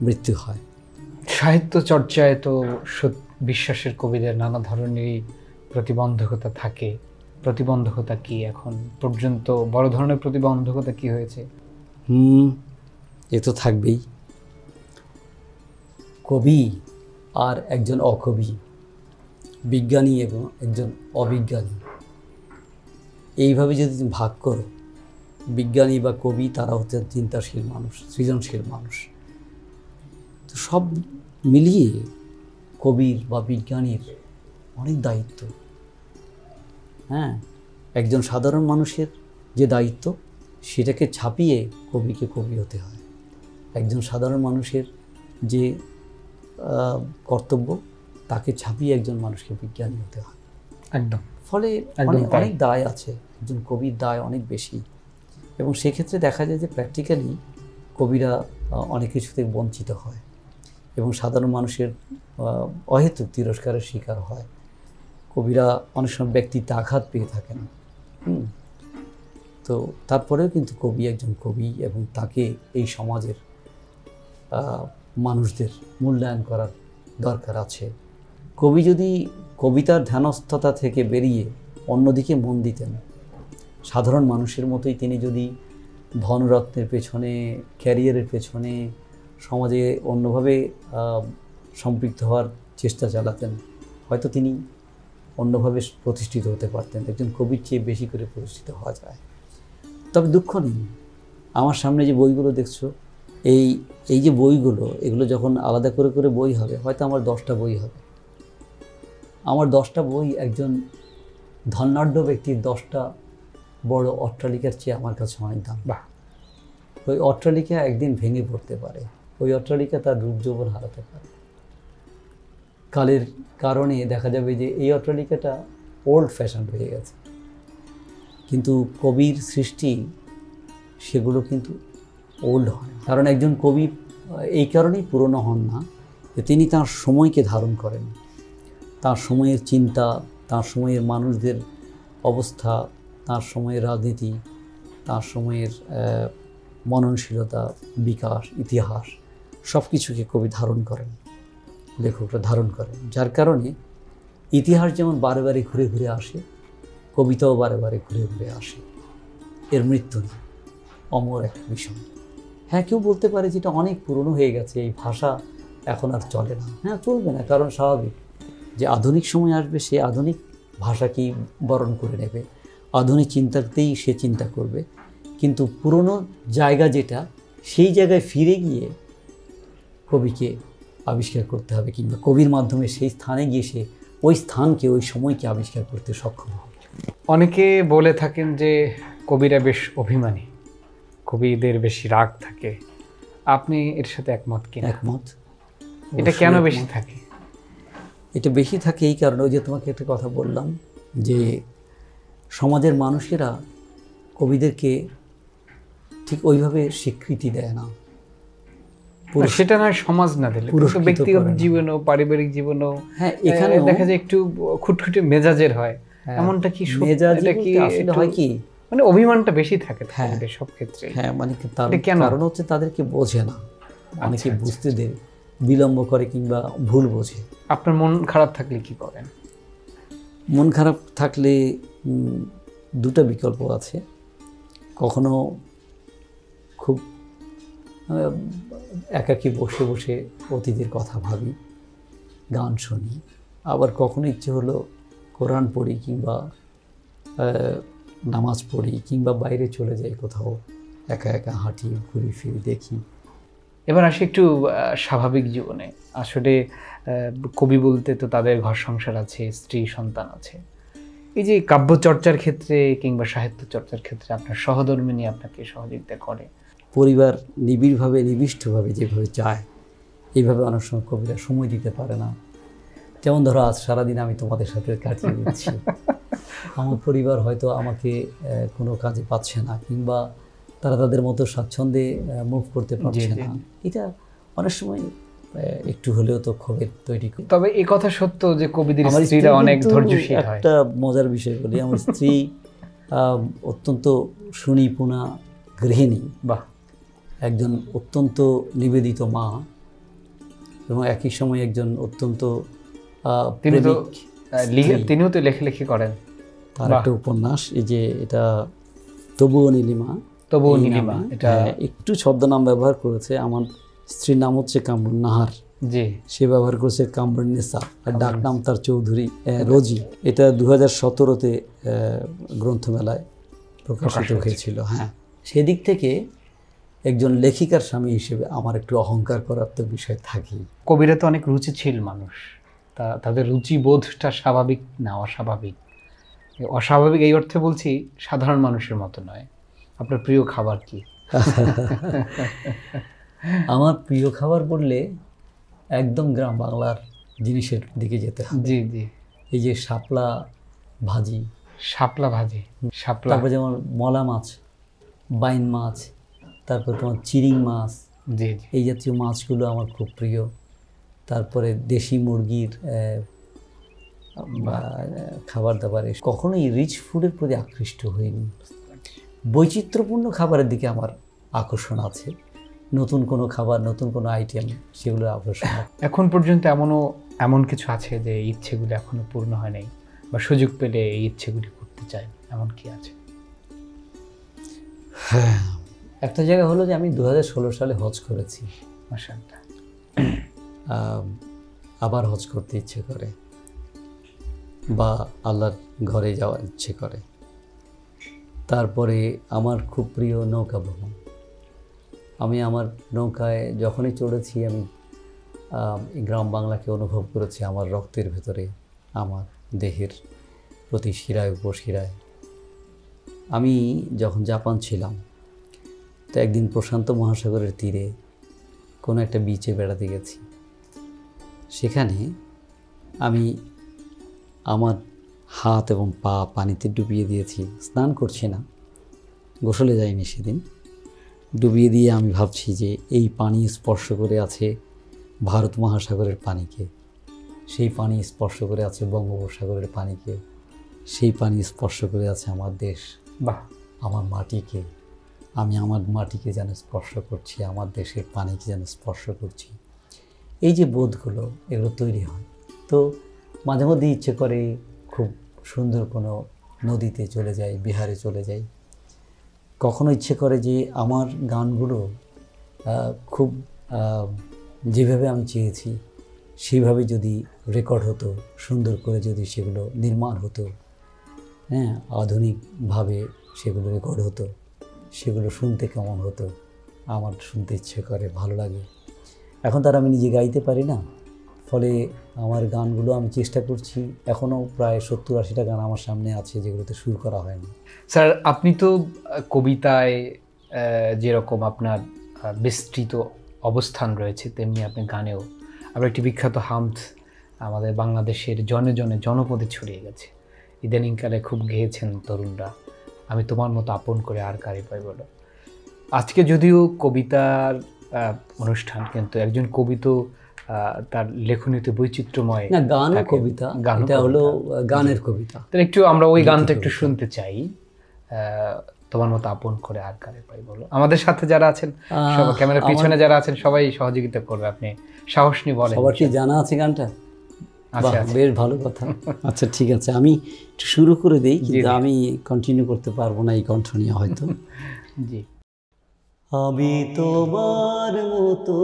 মৃত্যু হয়। সাহিত্য চর্চায় তো বিশ্বাসের কবিদের নানা ধরনেরই প্রতিবন্ধকতা থাকে। প্রতিবন্ধকতা কি এখন পর্যন্ত, বড় ধরনের প্রতিবন্ধকতা কি হয়েছে? এ তো থাকবেই। কবি আর একজন অকবি, বিজ্ঞানী এবং একজন অবিজ্ঞানী, এইভাবে যদি তুমি ভাগ করো, বিজ্ঞানী বা কবি তারা হচ্ছেন চিন্তাশীল মানুষ, সৃজনশীল মানুষ। তো সব মিলিয়ে কবির বা বিজ্ঞানীর অনেক দায়িত্ব। হ্যাঁ, একজন সাধারণ মানুষের যে দায়িত্ব সেটাকে ছাপিয়ে কবিকে কবি হতে হয়। একজন সাধারণ মানুষের যে কর্তব্য তাকে ছাপিয়ে একজন মানুষকে বিজ্ঞানী হতে হয়। একদম। ফলে অনেক দায় আছে, একজন কবির দায় অনেক বেশি। এবং সেক্ষেত্রে দেখা যায় যে প্র্যাকটিক্যালি কবিরা অনেক কিছু থেকে বঞ্চিত হয় এবং সাধারণ মানুষের অহেতুক তিরস্কারের শিকার হয়। কবিরা অনেক সময় ব্যক্তিত্বে আঘাত পেয়ে থাকেন। তো তারপরেও কিন্তু কবি একজন কবি, এবং তাকে এই সমাজের মানুষদের মূল্যায়ন করার দরকার আছে। কবি যদি কবিতার ধ্যানস্থতা থেকে বেরিয়ে অন্যদিকে মন দিতেন, সাধারণ মানুষের মতোই তিনি যদি ধনরত্নের পেছনে, ক্যারিয়ারের পেছনে, সমাজে অন্যভাবে সম্পৃক্ত হওয়ার চেষ্টা চালাতেন, হয়তো তিনি অন্যভাবে প্রতিষ্ঠিত হতে পারতেন। একজন কবির চেয়ে বেশি করে প্রতিষ্ঠিত হওয়া যায়। তবে দুঃখ নেই, আমার সামনে যে বইগুলো দেখছো, এই যে বইগুলো, এগুলো যখন আলাদা করে করে বই হবে, হয়তো আমার 10টা বই হবে। আমার 10টা বই একজন ধনাঢ্য ব্যক্তির 10টা বড় অট্টালিকার চেয়ে আমার কাছে অনেক দাম। বাহ। ওই অট্টালিকা একদিন ভেঙে পড়তে পারে, ওই অট্টালিকা তার রূপ যৌবন হারাতে পারে। কালের কারণে দেখা যাবে যে এই অট্টালিকাটা ওল্ড ফ্যাশন হয়ে গেছে, কিন্তু কবির সৃষ্টি সেগুলো কিন্তু ওল্ড হয়। কারণ একজন কবি এই কারণেই পুরনো হন না যে তিনি তার সময়কে ধারণ করেন, তার সময়ের চিন্তা, তার সময়ের মানুষদের অবস্থা, তার সময়ের রাজনীতি, তার সময়ের মননশীলতা, বিকাশ, ইতিহাস সব কিছুকে কবি ধারণ করেন, লেখকরা ধারণ করেন। যার কারণে ইতিহাস যেমন বারে বারে ঘুরে ঘুরে আসে, কবিতাও বারে বারে ঘুরে ঘুরে আসে। এর মৃত্যু নেই, অমর একটা বিষয়। হ্যাঁ, কেউ বলতে পারে যে এটা অনেক পুরনো হয়ে গেছে, এই ভাষা এখন আর চলে না। হ্যাঁ, চলবে না, কারণ স্বাভাবিক যে আধুনিক সময় আসবে, সে আধুনিক ভাষাকেই বরণ করে নেবে, আধুনিক চিন্তাতেই সে চিন্তা করবে। কিন্তু পুরনো জায়গা যেটা, সেই জায়গায় ফিরে গিয়ে কবিকে আবিষ্কার করতে হবে, কিংবা কবির মাধ্যমে সেই স্থানে গিয়ে সে ওই স্থানকে, ওই সময়কে আবিষ্কার করতে সক্ষম হবে। অনেকে বলে থাকেন যে কবিরা বেশ অভিমানী, কবিদের বেশি রাগ থাকে। আপনি এর সাথে একমত কি? একমত। এটা কেন বেশি থাকে? এটা বেশি থাকে এই কারণে, ওই যে তোমাকে একটা কথা বললাম যে সমাজের মানুষেরা কবিদেরকে ঠিক ওইভাবে স্বীকৃতি দেয় না। সেটা নয় সমাজ না দিলে, ব্যক্তিগত জীবনেও, পারিবারিক জীবনেও হ্যাঁ, এখানে দেখা যায় একটু খুঁটখুঁটে মেজাজের হয়। এমনটা কি? মেজাজটা কি আসলে হয় কি, মানে অভিমানটা বেশি থাকে সব ক্ষেত্রে। হ্যাঁ, মানে তার কারণ হচ্ছে তাদেরকে বোঝে না, অনেকে বুঝতে দেয়, বিলম্ব করে কিংবা ভুল বোঝে। আপনার মন খারাপ থাকলে কি করেন? মন খারাপ থাকলে দুটো বিকল্প আছে। কখনো খুব একাকী বসে বসে অতীতের কথা ভাবি, গান শুনি। আবার কখনো ইচ্ছে হলো কোরআন পড়ি, কিংবা নামাজ পড়ি, কিংবা বাইরে চলে যাই কোথাও, একা একা হাঁটি, ঘুরি ফিরি, দেখি। এবার আসি একটু স্বাভাবিক জীবনে। আসলে কবি বলতে তো তাদের ঘর সংসার আছে, স্ত্রী সন্তান আছে। এই যে কাব্য চর্চার ক্ষেত্রে কিংবা সাহিত্য চর্চার ক্ষেত্রে আপনার সহধর্মিণী আপনাকে সহযোগিতা করে? পরিবার নিবিড়ভাবে, নিবিষ্টভাবে যেভাবে চায়, এইভাবে অনেক সময় কবিরা সময় দিতে পারে না। যেমন ধরো আজ সারাদিন আমি তোমাদের সাথে কাটিয়ে দিচ্ছি, আমার পরিবার হয়তো আমাকে কোনো কাজে পাচ্ছে না, কিংবা তারা তাদের মতো স্বাচ্ছন্দ্যে মুভ করতে পারছে না। এটা অনেক সময় একটু হলেও তো ক্ষোভের তৈরি করে। তবে এই কথা সত্য যে কবিদের স্ত্রীরা অনেক ধৈর্যশীল হয়। একটা মজার বিষয় বলি, আমার স্ত্রী অত্যন্ত সুনিপুণা গৃহিণী, বাহ, একজন অত্যন্ত নিবেদিত মা, এবং একই সময় একজন অত্যন্ত তিনিও তো লেখালেখি করেন। তার একটা উপন্যাস, এই যে এটা তবুও নীলিমা, তবুও নীলিমা, এটা একটু ছদ্মনাম ব্যবহার করেছে। আমার স্ত্রীর নাম হচ্ছে কামরুন নাহার, জি, সে ব্যবহার করেছে কামরুন্নেসা, আর ডাক নাম তার চৌধুরী রোজি। এটা 2017-তে গ্রন্থমেলায় প্রকাশিত হয়েছিল। হ্যাঁ, সেদিক থেকে একজন লেখিকার স্বামী হিসেবে আমার একটু অহংকার করার তো বিষয় থাকেই। কবিরা তো অনেক রুচিশীল মানুষ, তাদের রুচিবোধটা স্বাভাবিক না অস্বাভাবিক? অস্বাভাবিক এই অর্থে বলছি, সাধারণ মানুষের মতো নয়। আপনার প্রিয় খাবার কি? আমার প্রিয় খাবার বললে একদম গ্রাম বাংলার জিনিসের দিকে যেতে হবে। জি জি, এই যে শাপলা ভাজি, শাপলা ভাজি, শাপলা, তারপর যেমন মলা মাছ, বাইন মাছ, তারপর তোমার চিরিং মাছ, জি জি, এই জাতীয় মাছগুলো আমার খুব প্রিয়। তারপরে দেশি মুরগির খাবার দাবারে কখনোই রিচ ফুডের প্রতি আকৃষ্ট হইনি। বৈচিত্র্যপূর্ণ খাবারের দিকে আমার আকর্ষণ আছে, নতুন কোনো খাবার, নতুন কোনো আইটেম, সেগুলো আকর্ষণ। এখন পর্যন্ত এমন কিছু আছে যে ইচ্ছেগুলো এখনো পূর্ণ হয় নাই, বা সুযোগ পেলে এই ইচ্ছেগুলি করতে চাই, এমন কি আছে? হ্যাঁ, একটা জায়গা হলো যে আমি 2016 সালে হজ করেছি, মাশাআল্লাহ। আবার হজ করতে ইচ্ছে করে। বা আল্লাহর ঘরে যাওয়ার ইচ্ছে করে। তারপরে আমার খুব প্রিয় নৌকা ভ্রমণ। আমি আমার নৌকায় যখনই চড়েছি আমি গ্রাম বাংলাকে অনুভব করেছি আমার রক্তের ভেতরে, আমার দেহের প্রতি শিরায় উপশিরায়। আমি যখন জাপান ছিলাম তো একদিন প্রশান্ত মহাসাগরের তীরে কোনো একটা বিচে বেড়াতে গেছি। সেখানে আমি আমার হাত এবং পা পানিতে ডুবিয়ে দিয়েছি। স্নান করছি না, গোসলে যাইনি সেদিন। ডুবিয়ে দিয়ে আমি ভাবছি যে এই পানি স্পর্শ করে আছে ভারত মহাসাগরের পানিকে, সেই পানি স্পর্শ করে আছে বঙ্গোপসাগরের পানিকে, সেই পানি স্পর্শ করে আছে আমার দেশ, আমার মাটিকে। আমি আমার মাটিকে যেন স্পর্শ করছি, আমার দেশের পানিকে যেন স্পর্শ করছি। এই যে বোধগুলো, এগুলো তৈরি হয়। তো মাঝে মধ্যে ইচ্ছে করে খুব সুন্দর কোনো নদীতে চলে যাই, বিহারে চলে যাই। কখনো ইচ্ছে করে যে আমার গানগুলো খুব যেভাবে আমি চেয়েছি সেইভাবে যদি রেকর্ড হতো, সুন্দর করে যদি সেগুলো নির্মাণ হতো, হ্যাঁ, আধুনিকভাবে সেগুলো রেকর্ড হতো, সেগুলো শুনতে কেমন হতো। আমার শুনতে ইচ্ছে করে, ভালো লাগে। এখন তার আমি নিজে গাইতে পারি না, ফলে আমার গানগুলো আমি চেষ্টা করছি। এখনও প্রায় 70-80টা গান আমার সামনে আছে যেগুলোতে সুর করা হয়নি। স্যার, আপনি তো কবিতায় যেরকম আপনার বিস্তৃত অবস্থান রয়েছে, তেমনি আপনি গানেও আবার একটি বিখ্যাত হামদ আমাদের বাংলাদেশের জনে জনে জনপদে ছড়িয়ে গেছে। ইদানিংকালে খুব গেয়েছেন তরুণরা, আমি তোমার মতো আপন করে আর কারে পাই বলো। আজকে যদিও কবিতার অনুষ্ঠান, কিন্তু একজন কবি তো তার লেখনীতে বৈচিত্র্যময়। না, গান কবিতা, এটা হলো গানের কবিতা। তাহলে একটু আমরা ওই গানটা একটু শুনতে চাই, তোমার মতো আপন করে আর কারে পাই বলো। আমাদের সাথে যারা আছেন, সবাই ক্যামেরার পিছনে যারা আছেন সবাই সহযোগিতা করবে, আপনি সাহস নিয়ে বলেন। সবার কি জানা আছে গানটা? বেশ ভালো কথা। আচ্ছা, ঠিক আছে, আমি একটু শুরু করে দিই, কিন্তু আমি কন্টিনিউ করতে পারবো না এই কণ্ঠ নিয়ে হয়তো। জি। আমি তোমার মতো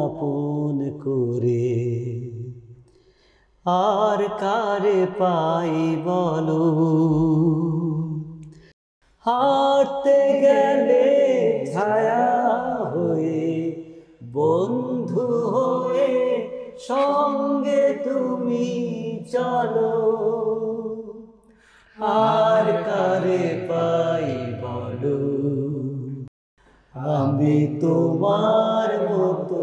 আপন করে আর কারে পাই বলো, হাঁটতে গেলে ছায়া হয়ে, বন্ধু হয়ে সঙ্গে তুমি চলো, আর কারে পাই বলো, আমি তোমার মতো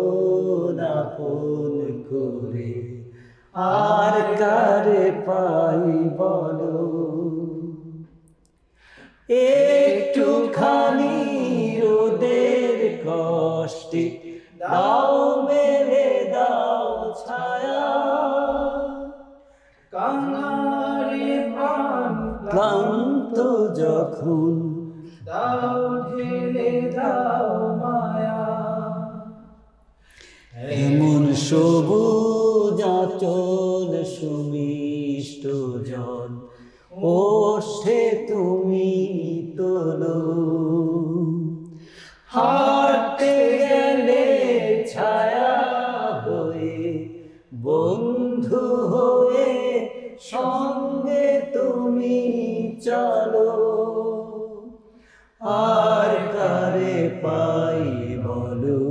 আপন করে আর কারে পাই বলো, একটুখানি রোদের কষ্টে দাও মেলে দাও ছায়া, কাঙালে প্রাণ ক্লান্ত যখন দাও ঢেলে দাও মায়া, এমন সবুজ আঁচল সুমিষ্ট জল ওঠে তুমি তোলো, হাঁটতে গেলে ছায়া হয়ে, বন্ধু হয়ে সঙ্গে তুমি চলো, আর কারে পাই বলো,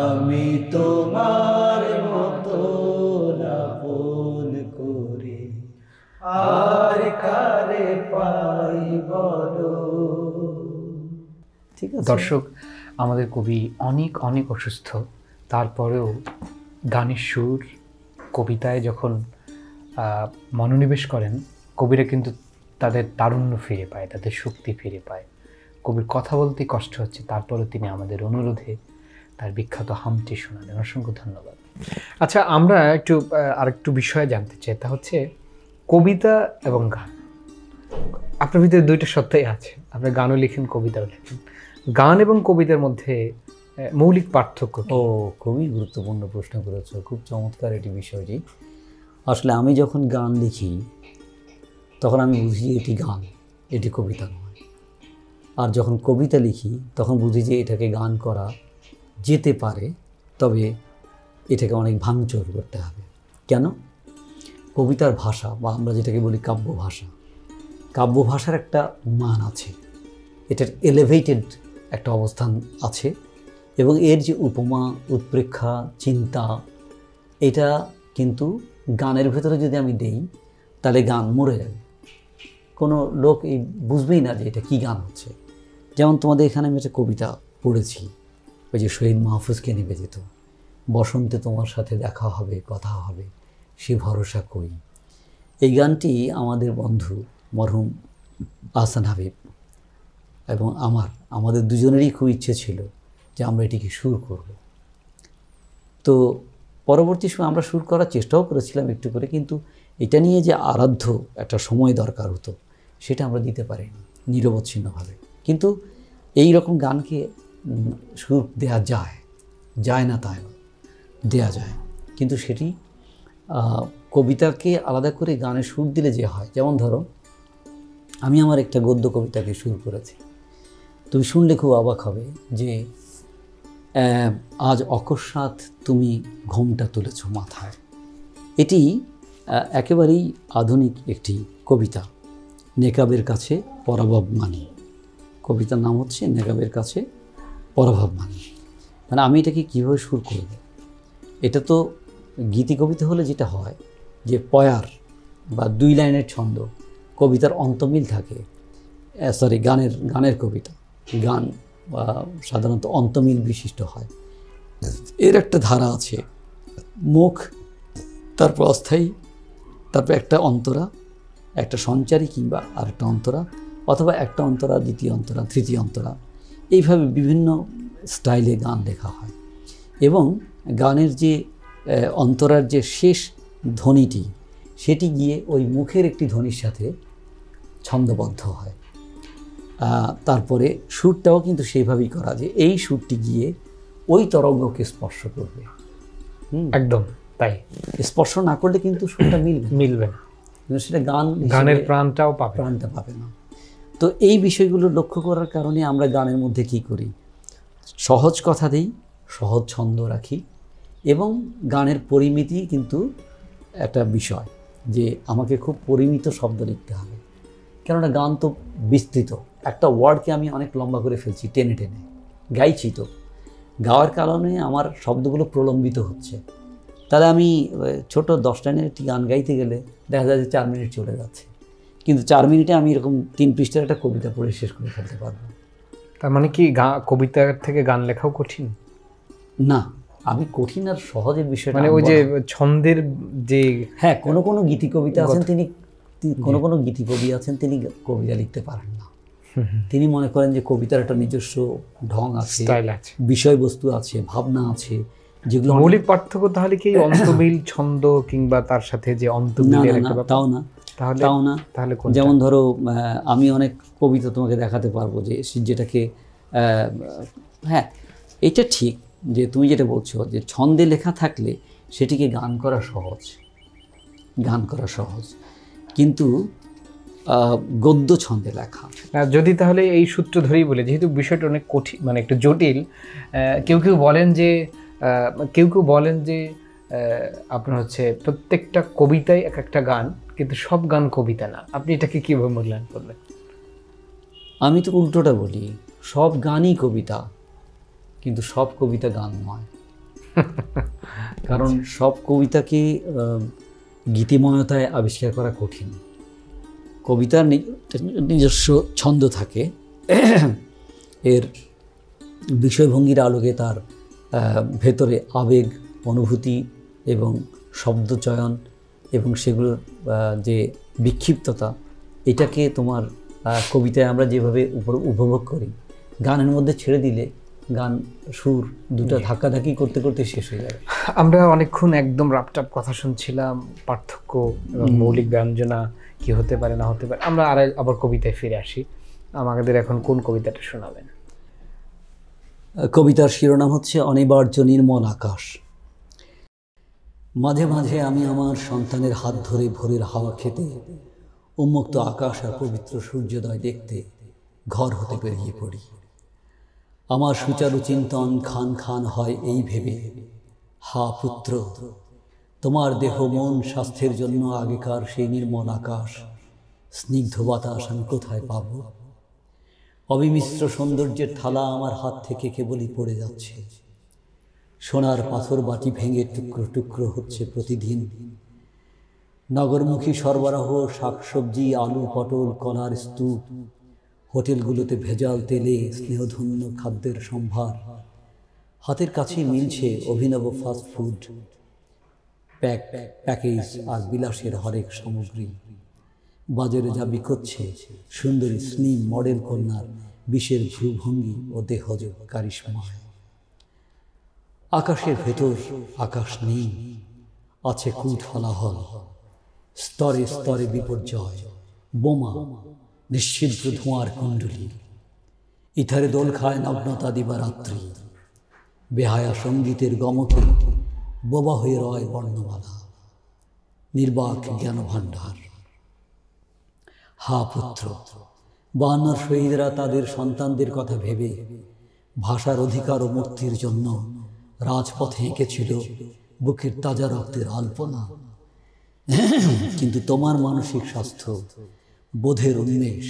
আমি তোমার মতো আপন করে আর কারে পাই বলো। ঠিক আছে দর্শক, আমাদের কবি অনেক অনেক অসুস্থ, তারপরেও গানের সুর কবিতায় যখন মনোনিবেশ করেন, কবিরা কিন্তু তাদের তারুণ্য ফিরে পায়, তাদের শক্তি ফিরে পায়। কবির কথা বলতে কষ্ট হচ্ছে, তারপরেও তিনি আমাদের অনুরোধে তার বিখ্যাত হামটি শোনালেন। অসংখ্য ধন্যবাদ। আচ্ছা, আমরা আরেকটু বিষয়ে জানতে চাই, তা হচ্ছে কবিতা এবং গান। আপনার ভিতরে দুইটা সত্তাই আছে, আপনি গানও লিখেন, কবিতাও লিখেন। গান এবং কবিতার মধ্যে মৌলিক পার্থক্য? খুবই গুরুত্বপূর্ণ প্রশ্ন করেছো, খুব চমৎকার এটি বিষয়টি। আসলে আমি যখন গান লিখি তখন আমি বুঝি এটি গান, এটি কবিতা নয়। আর যখন কবিতা লিখি তখন বুঝি যে এটাকে গান করা যেতে পারে, তবে এটাকে অনেক ভাঙচুর করতে হবে। কেন? কবিতার ভাষা বা আমরা যেটাকে বলি কাব্য ভাষা, কাব্য ভাষার একটা মান আছে, এটার এলিভেটেড একটা অবস্থান আছে, এবং এর যে উপমা, উৎপ্রেক্ষা, চিন্তা, এটা কিন্তু গানের ভেতরে যদি আমি দেই তাহলে গান মরে যাবে, কোনো লোক এই বুঝবেই না যে এটা কী গান হচ্ছে। যেমন তোমাদের এখানে আমি একটা কবিতা পড়েছি, ওই যে শহীদ মাহফুজকে নিবেদিত, বসন্তে তোমার সাথে দেখা হবে, কথা হবে, সে ভরসা কই। এই গানটি আমাদের বন্ধু মরহুম আহসান হাবিব এবং আমাদের দুজনেরই খুব ইচ্ছে ছিল যে আমরা এটিকে সুর করব। তো পরবর্তী সময় আমরা সুর করার চেষ্টাও করেছিলাম একটু করে, কিন্তু এটা নিয়ে যে আরাধ্য একটা সময় দরকার হতো সেটা আমরা দিতে পারিনি নিরবচ্ছিন্নভাবে। কিন্তু এই রকম গানকে সুর দেয়া যায় না তাই না, দেয়া যায়, কিন্তু সেটি কবিতাকে আলাদা করে গানে সুর দিলে যে হয়। যেমন ধরো, আমি আমার একটা গদ্য কবিতাকে সুর করেছি, তুমি শুনলে খুব অবাক হবে যে আজ অকস্মাৎ তুমি ঘোমটা তুলেছ মাথায়। এটি একেবারেই আধুনিক একটি কবিতা, নেকাবের কাছে পরাভব মানি। কবিতার নাম হচ্ছে নেকাবের কাছে পরাভব মানি। মানে আমি এটাকে কীভাবে সুর করব? এটা তো গীতি কবিতা হলে যেটা হয় যে পয়ার বা 2 লাইনের ছন্দ, কবিতার অন্তমিল থাকে, গানের কবিতা, গান সাধারণত অন্তমিল বিশিষ্ট হয়। এর একটা ধারা আছে, মুখ, তারপর অস্থায়ী, তারপর একটা অন্তরা, একটা সঞ্চারী কিংবা আরেকটা অন্তরা, অথবা একটা অন্তরা, দ্বিতীয় অন্তরা, তৃতীয় অন্তরা, এইভাবে বিভিন্ন স্টাইলে গান লেখা হয়। এবং গানের যে অন্তরার যে শেষ ধ্বনিটি, সেটি গিয়ে ওই মুখের একটি ধ্বনির সাথে ছন্দবদ্ধ হয়। তারপরে সুরটাও কিন্তু সেইভাবেই করা, যে এই সুরটি গিয়ে ওই তরঙ্গকে স্পর্শ করবে। একদম তাই, স্পর্শ না করলে কিন্তু সুরটা মিলবে না, কিন্তু সেটা গানের প্রাণটা পাবে না। তো এই বিষয়গুলো লক্ষ্য করার কারণে আমরা গানের মধ্যে কি করি, সহজ কথা দিই, সহজ ছন্দ রাখি, এবং গানের পরিমিতি কিন্তু একটা বিষয়, যে আমাকে খুব পরিমিত শব্দ লিখতে হবে, কেননা গান তো বিস্তৃত, একটা ওয়ার্ডকে আমি অনেক লম্বা করে ফেলছি, টেনে টেনে গাইছি, তো গাওয়ার কারণে আমার শব্দগুলো প্রলম্বিত হচ্ছে। তাহলে আমি ছোট 10 লাইনের একটি গান গাইতে গেলে দেখা যায় যে 4 মিনিট চলে যাচ্ছে, কিন্তু 4 মিনিটে আমি এরকম 3 পৃষ্ঠার একটা কবিতা পড়ে শেষ করে ফেলতে পারবো। তার মানে কি কবিতার থেকে গান লেখাও কঠিন? না, আমি কঠিন আর সহজের বিষয়টা, মানে ওই যে ছন্দের যে, হ্যাঁ, কোনো গীতি কবিতা আছেন, কোনো গীতি কবি আছেন, তিনি কবিতা লিখতে পারেন না। তিনি মনে করেন যে কবিতার একটা নিজস্ব ঢং আছে, বিষয়বস্তু আছে, ভাবনা আছে, যেগুলো মৌলিক পার্থক্য। তাহলে কি অন্তমিল ছন্দ কিংবা তার সাথে যে অন্তমিলের একটা ব্যাপার? তাও না। যেমন ধরো, আমি অনেক কবিতা তোমাকে দেখাতে পারবো যেটাকে, হ্যাঁ এটা ঠিক যে তুমি যেটা বলছো যে ছন্দে লেখা থাকলে সেটিকে গান করা সহজ, কিন্তু গদ্য ছন্দে লেখা যদি, তাহলে এই সূত্র ধরেই বলে, যেহেতু বিষয়টা অনেক কঠিন, মানে একটু জটিল, কেউ বলেন যে আপনার হচ্ছে প্রত্যেকটা কবিতায় এক একটা গান, কিন্তু সব গান কবিতা না। আপনি এটাকে কীভাবে মূল্যায়ন করবেন? আমি তো উল্টোটা বলি, সব গানই কবিতা, কিন্তু সব কবিতা গান নয়। কারণ সব কবিতাকে গীতিময়তায় আবিষ্কার করা কঠিন। কবিতার নিজস্ব ছন্দ থাকে, এর বিষয়ভঙ্গির আলোকে তার ভেতরে আবেগ, অনুভূতি এবং শব্দচয়ন এবং সেগুলোর যে বিক্ষিপ্ততা, এটাকে তোমার কবিতায় আমরা যেভাবে উপভোগ করি, গানের মধ্যে ছেড়ে দিলে গান সুর দুটো ধাক্কাধাক্কি করতে করতে শেষ হয়ে যাবে। আমরা অনেকক্ষণ একদম রাপটাপ কথা শুনছিলাম, পার্থক্য এবং মৌলিক ব্যঞ্জনা কি হতে পারে না হতে পারে। আমরা আবার কবিতায় ফিরে আসি। আমাদের এখন কোন কবিতাটা শোনাবেন? কবিতার শিরোনাম হচ্ছে অনিবার্য নির্মল আকাশ। মাঝে মাঝে আমি আমার সন্তানের হাত ধরে ভোরের হাওয়া খেতে, উন্মুক্ত আকাশ আর পবিত্র সূর্যোদয় দেখতে ঘর হতে বেরিয়ে পড়ি। আমার সুচারু চিন্তন খান খান হয় এই ভেবে, হা পুত্র, তোমার দেহ মন স্বাস্থ্যের জন্য আগেকার সেই নির্মল আকাশ, স্নিগ্ধ বাতাস আমি কোথায় পাব? অবিমিশ্র সৌন্দর্যের থালা আমার হাত থেকে কেবলই পড়ে যাচ্ছে। সোনার পাথর বাটি ভেঙে টুকরো টুকরো হচ্ছে প্রতিদিন। নগরমুখী সরবরাহ শাকসবজি, আলু, পটল, কলার স্তূপ, হোটেলগুলোতে ভেজাল তেলে স্নেহধন্য খাদ্যের সম্ভার, হাতের কাছেই মিলছে অভিনব ফাস্ট ফুড, প্যাকেজ আর বিলাসের হরেক সামগ্রী। বাজারে যা বিকোচ্ছে সুন্দরী স্লিম মডেল কন্যার বিষের ভ্রুভঙ্গি ও দেহজ কারিশমায়। আকাশের ভেতর আকাশ নেই, আছে কূট হলাহল, স্তরে স্তরে বিপর্যয়, বোমা, নিশ্ছিদ্র ধোঁয়ার কুণ্ডলী। ইথারে দোল খায় নগ্নতা দিবারাত্রি, বেহায়া সঙ্গীতের গমকে বোবা হয়ে রয় বর্ণমালা, নির্বাক জ্ঞান ভাণ্ডার। হা পুত্র, 52 শহীদরা তাদের সন্তানদের কথা ভেবে ভাষার অধিকার ও মুক্তির জন্য রাজপথে এঁকেছিল বুকের তাজা রক্তের আলপনা। কিন্তু তোমার মানসিক স্বাস্থ্য, বোধের উন্মেষ,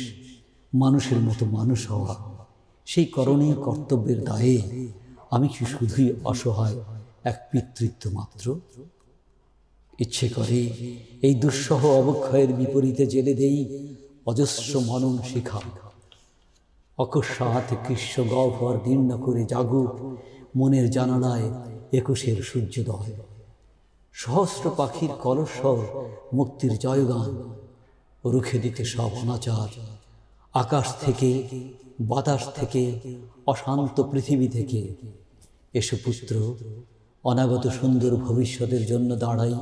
মানুষের মতো মানুষ হওয়া, সেই করণীয় কর্তব্যের দায়ে আমি কি শুধুই অসহায় এক পিতৃত্ব মাত্র? ইচ্ছে করে এই দুঃসহ অবক্ষয়ের বিপরীতে জেলে দেই অজস্র মনন শিখা। অকস্মাৎ কৃষ্ণ গহ্বর দীর্ণ করে জাগুক মনের জানালায় 21-এর সূর্যোদয়। সহস্র পাখির কলস্বর মুক্তির জয়গান, রুখে দিতে সব অনাচার। আকাশ থেকে, বাতাস থেকে, অশান্ত পৃথিবী থেকে এসো পুত্র, অনাগত সুন্দর ভবিষ্যতের জন্য দাঁড়াই।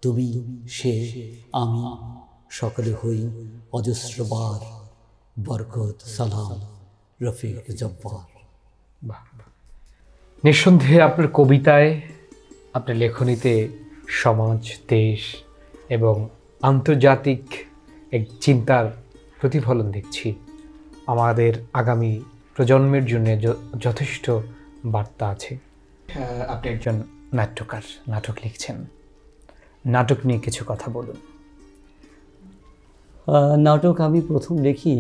তুমি, সে, আমি, সকলে হই অজস্রবার। বরকত, সালাম, রফিক জব্বার। নিঃসন্দেহে আপনার কবিতায়, আপনার লেখনীতে সমাজ, দেশ এবং আন্তর্জাতিক এক চিন্তার প্রতিফলন দেখছি। আমাদের আগামী প্রজন্মের জন্য যথেষ্ট বার্তা আছে। আপনি একজন নাট্যকার, নাটক লিখছেন, নাটক নিয়ে কিছু কথা বলুন। নাটক আমি প্রথম লিখি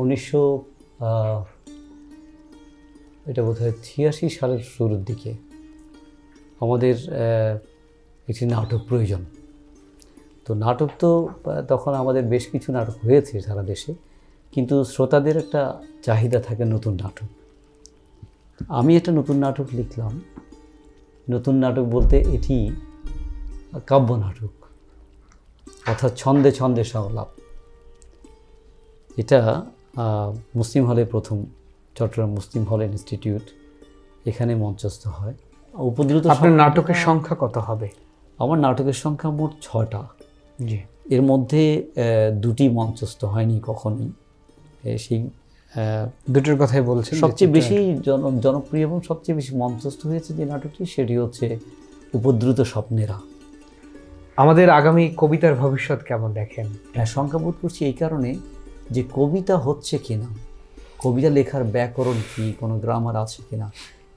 1983 সালের শুরুর দিকে। আমাদের একটি নাটক প্রয়োজন। তো নাটক তো তখন আমাদের বেশ কিছু নাটক হয়েছে সারা দেশে, কিন্তু শ্রোতাদের একটা চাহিদা থাকে নতুন নাটক। আমি একটা নতুন নাটক লিখলাম। নতুন নাটক বলতে এটি কাব্য নাটক, অর্থাৎ ছন্দে ছন্দে সংলাপ। এটা মুসলিম হলে প্রথম, চট্টগ্রাম মুসলিম হল ইনস্টিটিউট, এখানে মঞ্চস্থ হয়। উপদ্রুত। আপনার নাটকের সংখ্যা কত হবে? আমার নাটকের সংখ্যা মোট 6টা। জি। এর মধ্যে 2টি মঞ্চস্থ হয়নি কখনোই। সেই দুটোর কথাই বলছেন। সবচেয়ে বেশি জনপ্রিয় এবং সবচেয়ে বেশি মঞ্চস্থ হয়েছে যে নাটকটি, সেটি হচ্ছে উপদ্রুত স্বপ্নেরা। আমাদের আগামী কবিতার ভবিষ্যৎ কেমন দেখেন? শঙ্কাবোধ করছি এই কারণে যে কবিতা হচ্ছে কিনা, কবিতা লেখার ব্যাকরণ কি, কোনো গ্রামার আছে কিনা,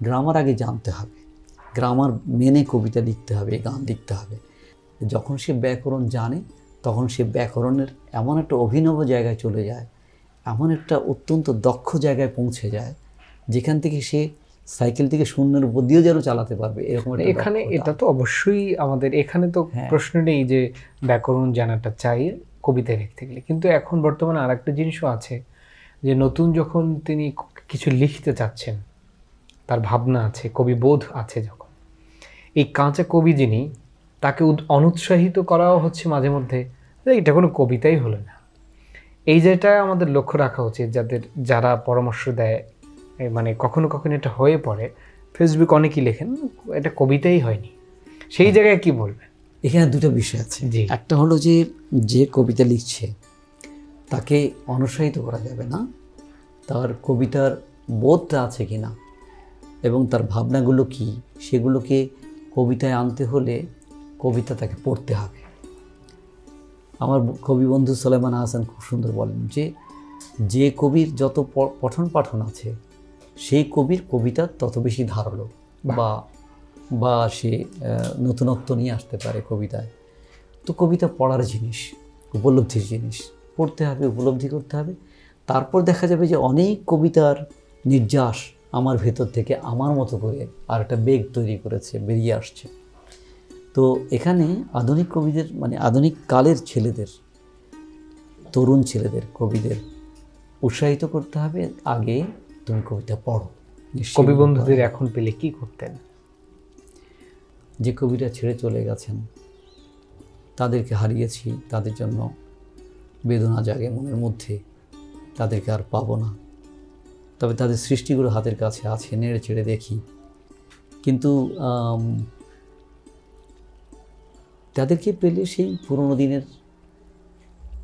গ্রামার আগে জানতে হবে। গ্রামার মেনে কবিতা লিখতে হবে, গান লিখতে হবে। যখন সে ব্যাকরণ জানে তখন সে ব্যাকরণের এমন একটা অভিনব জায়গায় চলে যায়, এমন একটা অত্যন্ত দক্ষ জায়গায় পৌঁছে যায়, যেখান থেকে সে সাইকেল থেকে শূন্যের উপর দিয়েও যেন চালাতে পারবে এরকম। এখানে এটা তো অবশ্যই আমাদের এখানে তো প্রশ্ন নেই যে ব্যাকরণ জানাটা চাই কবিতায় লিখতে গেলে। কিন্তু এখন বর্তমানে আর একটা জিনিসও আছে যে নতুন যখন তিনি কিছু লিখতে চাচ্ছেন, তার ভাবনা আছে, কবিবোধ আছে, যখন এই কাঁচা কবি যিনি, তাকে অনুৎসাহিত করাও হচ্ছে মাঝে মধ্যে, এটা কোনো কবিতাই হলো না। এই যেটা আমাদের লক্ষ্য রাখা উচিত, যারা পরামর্শ দেয়, মানে কখনো কখনো এটা হয়ে পড়ে, ফেসবুক অনেকেই লেখেন এটা কবিতাই হয়নি, সেই জায়গায় কি বলবেন? এখানে দুটো বিষয় আছে। জি। একটা হলো যে কবিতা লিখছে তাকে অনুৎসাহিত করা যাবে না, তার কবিতার বোধটা আছে কিনা এবং তার ভাবনাগুলো কি, সেগুলোকে কবিতায় আনতে হলে কবিতা তাকে পড়তে হবে। আমার কবি বন্ধু সুলাইমান আহসান খুব সুন্দর বলেন যে কবির যত পঠন পাঠন আছে, সেই কবির কবিতা তত বেশি ধারালো বা বা সে নতুনত্ব নিয়ে আসতে পারে কবিতায়। তো কবিতা পড়ার জিনিস, উপলব্ধির জিনিস, পড়তে হবে, উপলব্ধি করতে হবে। তারপর দেখা যাবে যে অনেক কবিতার নির্যাস আমার ভেতর থেকে আমার মতো করে আর একটা বেগ তৈরি করেছে, বেরিয়ে আসছে। তো এখানে আধুনিক কবিদের মানে আধুনিক কালের ছেলেদের, তরুণ ছেলেদের, কবিদের উৎসাহিত করতে হবে, আগে তুমি কবিতা পড়ো। কবি বন্ধুদের এখন পেলে কি করতেন? যে কবিরা ছেড়ে চলে গেছেন, তাদেরকে হারিয়েছি, তাদের জন্য বেদনা জাগে মনের মধ্যে, তাদেরকে আর পাবো না। তবে তাদের সৃষ্টিগুলো হাতের কাছে আছে, নেড়ে চেড়ে দেখি। কিন্তু তাদেরকে পেলে সেই পুরনো দিনের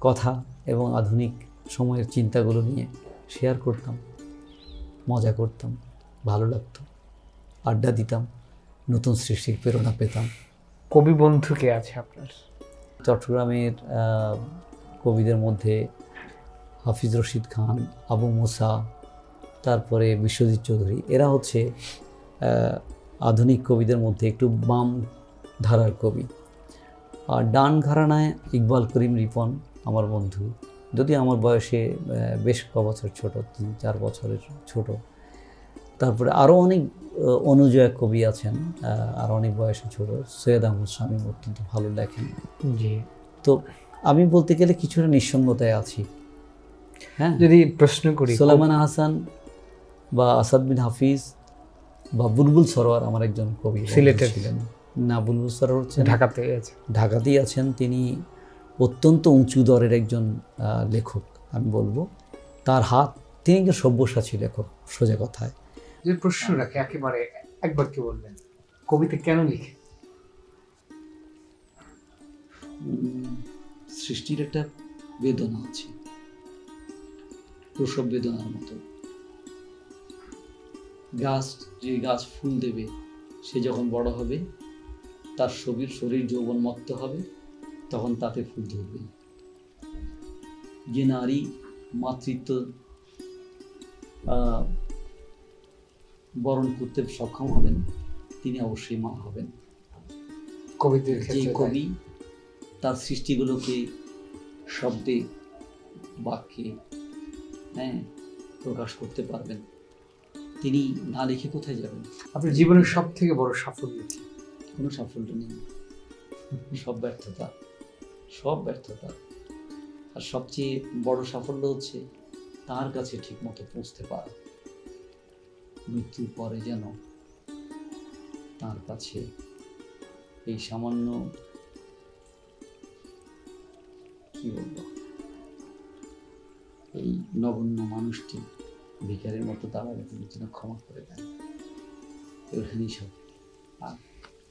কথা এবং আধুনিক সময়ের চিন্তাগুলো নিয়ে শেয়ার করতাম, মজা করতাম, ভালো লাগতো, আড্ডা দিতাম, নতুন সৃষ্টির প্রেরণা পেতাম। কবি বন্ধু কে আছে আপনার? চট্টগ্রামের কবিদের মধ্যে হাফিজ রশিদ খান, আবু মুসা, তারপরে বিশ্বজিৎ চৌধুরী, এরা হচ্ছে আধুনিক কবিদের মধ্যে একটু বাম ধারার কবি। আর ডান ঘরানায় ইকবাল করিম রিপন আমার বন্ধু, যদি আমার বয়সে বেশ কবছর ছোট, 3-4 বছরের ছোট। তারপরে আরও অনেক অনুজয় কবি আছেন, আর অনেক বয়সে ছোট। সৈয়দ আহমদ শামীম অত্যন্ত ভালো লেখেন। জি। তো আমি বলতে গেলে কিছুটা নিঃসঙ্গতায় আছি। হ্যাঁ, যদি প্রশ্ন করি, সুলাইমান হাসান বা আসাদ বিন হাফিজ বা বুলবুল সরোয়ার আমার একজন কবি সিলেটের ছিলেন। না, বুলবুল সরোয়ার হচ্ছে ঢাকাতে আছে, ঢাকাতেই আছেন। তিনি অত্যন্ত উঁচু দরের একজন লেখক আমি বলবো। তার হাত, তিনি একজন সব্যসাচী লেখক, সোজা কথায়। যে প্রশ্ন রাখে একেবারে একবার কি বলবেন, কবিতা কেন লিখে? সৃষ্টির একটা বেদনা আছে, প্রসব বেদনার মতো। গাছ, যে গাছ ফুল দেবে, সে যখন বড় হবে, তার শরীর যৌবন মত্ত হবে, তখন তাতে ফুল ধরবে। যে নারী মাতৃত্ব বরণ করতে সক্ষম হবেন, তিনি অবশ্যই মা হবেন। কবিদের যে ক্ষেত্রে কবি তার সৃষ্টিগুলোকে শব্দে, বাক্যে প্রকাশ করতে পারবেন, তিনি না লিখে কোথায় যাবেন? আপনার জীবনের সব থেকে বড় সাফল্য কি? কোনো সাফল্য নেই, সব ব্যর্থতা, সব ব্যর্থতা। আর সবচেয়ে বড় সাফল্য হচ্ছে তার কাছে ঠিক মতো পৌঁছতে পারা। মৃত্যুর পরে যেন তার কাছে এই সামান্য, কি বলবো, এই নগণ্য মানুষটি ভিখারির মতো দাঁড়াবে, তিনি যেন ক্ষমা করে দেন। ওখানেই সব। আর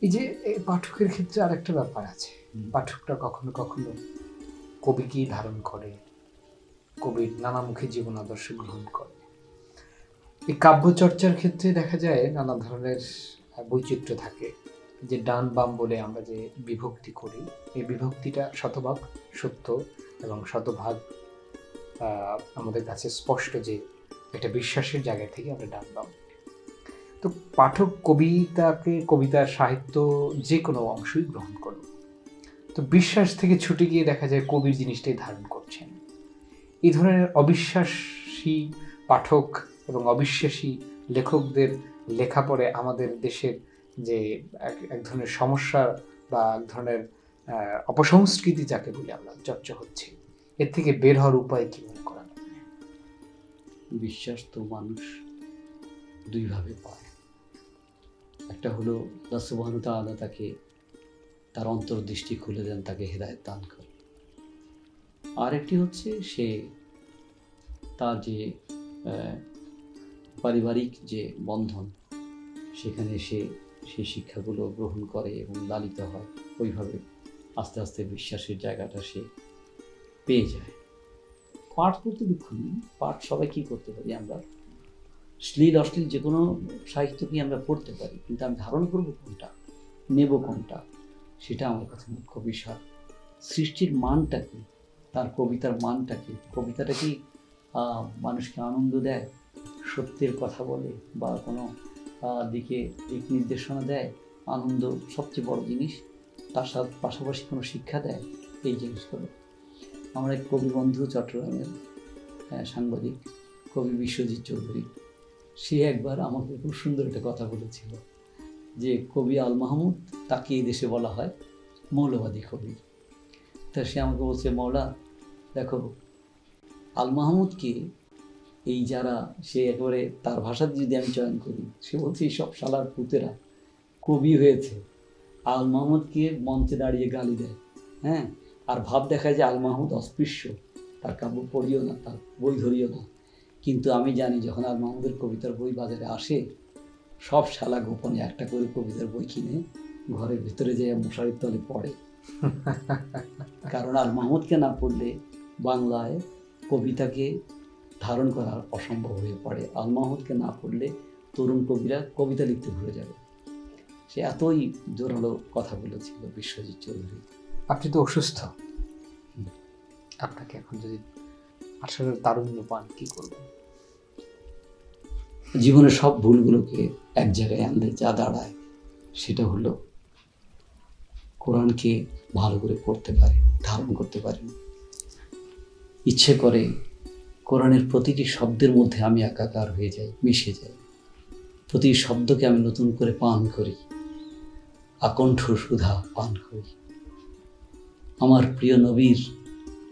এই যে পাঠকের ক্ষেত্রে আরেকটা ব্যাপার আছে, পাঠকরা কখনো কখনো কবিকেই ধারণ করে, কবির নানামুখী জীবন আদর্শ গ্রহণ করে। এই কাব্য চর্চার ক্ষেত্রে দেখা যায় নানা ধরনের বৈচিত্র্য থাকে। যে ডান বাম বলে আমরা যে বিভক্তি করি, এই বিভক্তিটা শতভাগ সত্য এবং শতভাগ আমাদের কাছে স্পষ্ট যে একটা বিশ্বাসের জায়গা থেকে আমরা ডান বাম। তো পাঠক কবিতার সাহিত্য যে কোনো অংশই গ্রহণ করুন, তো বিশ্বাস থেকে ছুটে গিয়ে দেখা যায় কবির জিনিসটাই ধারণ করছেন। এই ধরনের অবিশ্বাসী পাঠক এবং অবিশ্বাসী লেখকদের লেখা পড়ে আমাদের দেশের যে এক ধরনের সমস্যা বা এক ধরনের অপসংস্কৃতি যাকে বলি আমরা চর্চা হচ্ছে, এর থেকে বের হওয়ার উপায় কি মনে করেন? বিশ্বাস তো মানুষ দুইভাবে পায়। একটা হলো আল্লাহ সুবহানাহু ওয়া তাআলা তাকে তার অন্তর্দৃষ্টি খুলে দেন, তাকে হেদায়েত দান করে। আর একটি হচ্ছে সে তার যে পারিবারিক যে বন্ধন, সেখানে সে সেই শিক্ষাগুলো গ্রহণ করে এবং লালিত হয়, ওইভাবে আস্তে আস্তে বিশ্বাসের জায়গাটা সে পেয়ে যায়। পাঠ করতে দুঃখ নেই, পাঠ সবাই কী করতে পারি আমরা, শ্লীল অশ্লীল যে কোনো সাহিত্যকেই আমরা পড়তে পারি, কিন্তু আমি ধারণ করব কোনটা, নেব কোনটা, সেটা আমার কাছে মুখ্য বিষয়। সৃষ্টির মানটা কি, তার কবিতার মানটা কি, কবিতাটা কি মানুষকে আনন্দ দেয়, সত্যের কথা বলে, বা কোনো দিক নির্দেশনা দেয়, আনন্দ সবচেয়ে বড় জিনিস, তার সাথে পাশাপাশি কোনো শিক্ষা দেয় এই জিনিসগুলো। আমার এক কবি বন্ধু চট্টগ্রামের সাংবাদিক কবি বিশ্বজিৎ চৌধুরী, সে একবার আমাকে খুব সুন্দর একটা কথা বলেছিল যে কবি আল মাহমুদ তাকে এই দেশে বলা হয় মৌলবাদী কবি। তা সে আমাকে বলছে, মৌলা দেখো আল মাহমুদকে এই যারা, সে একেবারে তার ভাষাতে যদি আমি চয়ন করি, সে বলছে এই সব শালার পুতেরা কবি হয়েছে, আল মাহমুদকে মঞ্চে দাঁড়িয়ে গালি দেয়, হ্যাঁ, আর ভাব দেখায় যে আল মাহমুদ অস্পৃশ্য, তার কাব্য পড়িও না, তার বই ধরিও না। কিন্তু আমি জানি যখন আল মাহমুদের কবিতার বই বাজারে আসে, সব শালা গোপনে একটা করে কবিতার বই কিনে ঘরের ভিতরে যেয়ে মশারির তলে পড়ে। কারণ আল মাহমুদকে না পড়লে বাংলায় কবিতাকে ধারণ করা অসম্ভব হয়ে পড়ে। আল মাহমুদকে না পড়লে তরুণ কবিরা কবিতা লিখতে ভুলে যাবে। সে এতই জোরালো কথা বলেছিল বিশ্বজিৎ চৌধুরী। আপনি তো অসুস্থ, আপনাকে এখন যদি আসলে তারুণ্য পান, কি করবেন? জীবনের সব ভুলগুলোকে এক জায়গায় আনতে যা দাঁড়ায় সেটা হলো কোরআনকে ভালো করে পড়তে পারে, ধারণ করতে পারেন। ইচ্ছে করে কোরআনের প্রতিটি শব্দের মধ্যে আমি একাকার হয়ে যাই, মিশে যাই। প্রতিটি শব্দকে আমি নতুন করে পান করি, আকণ্ঠ সুধা পান করি। আমার প্রিয় নবীর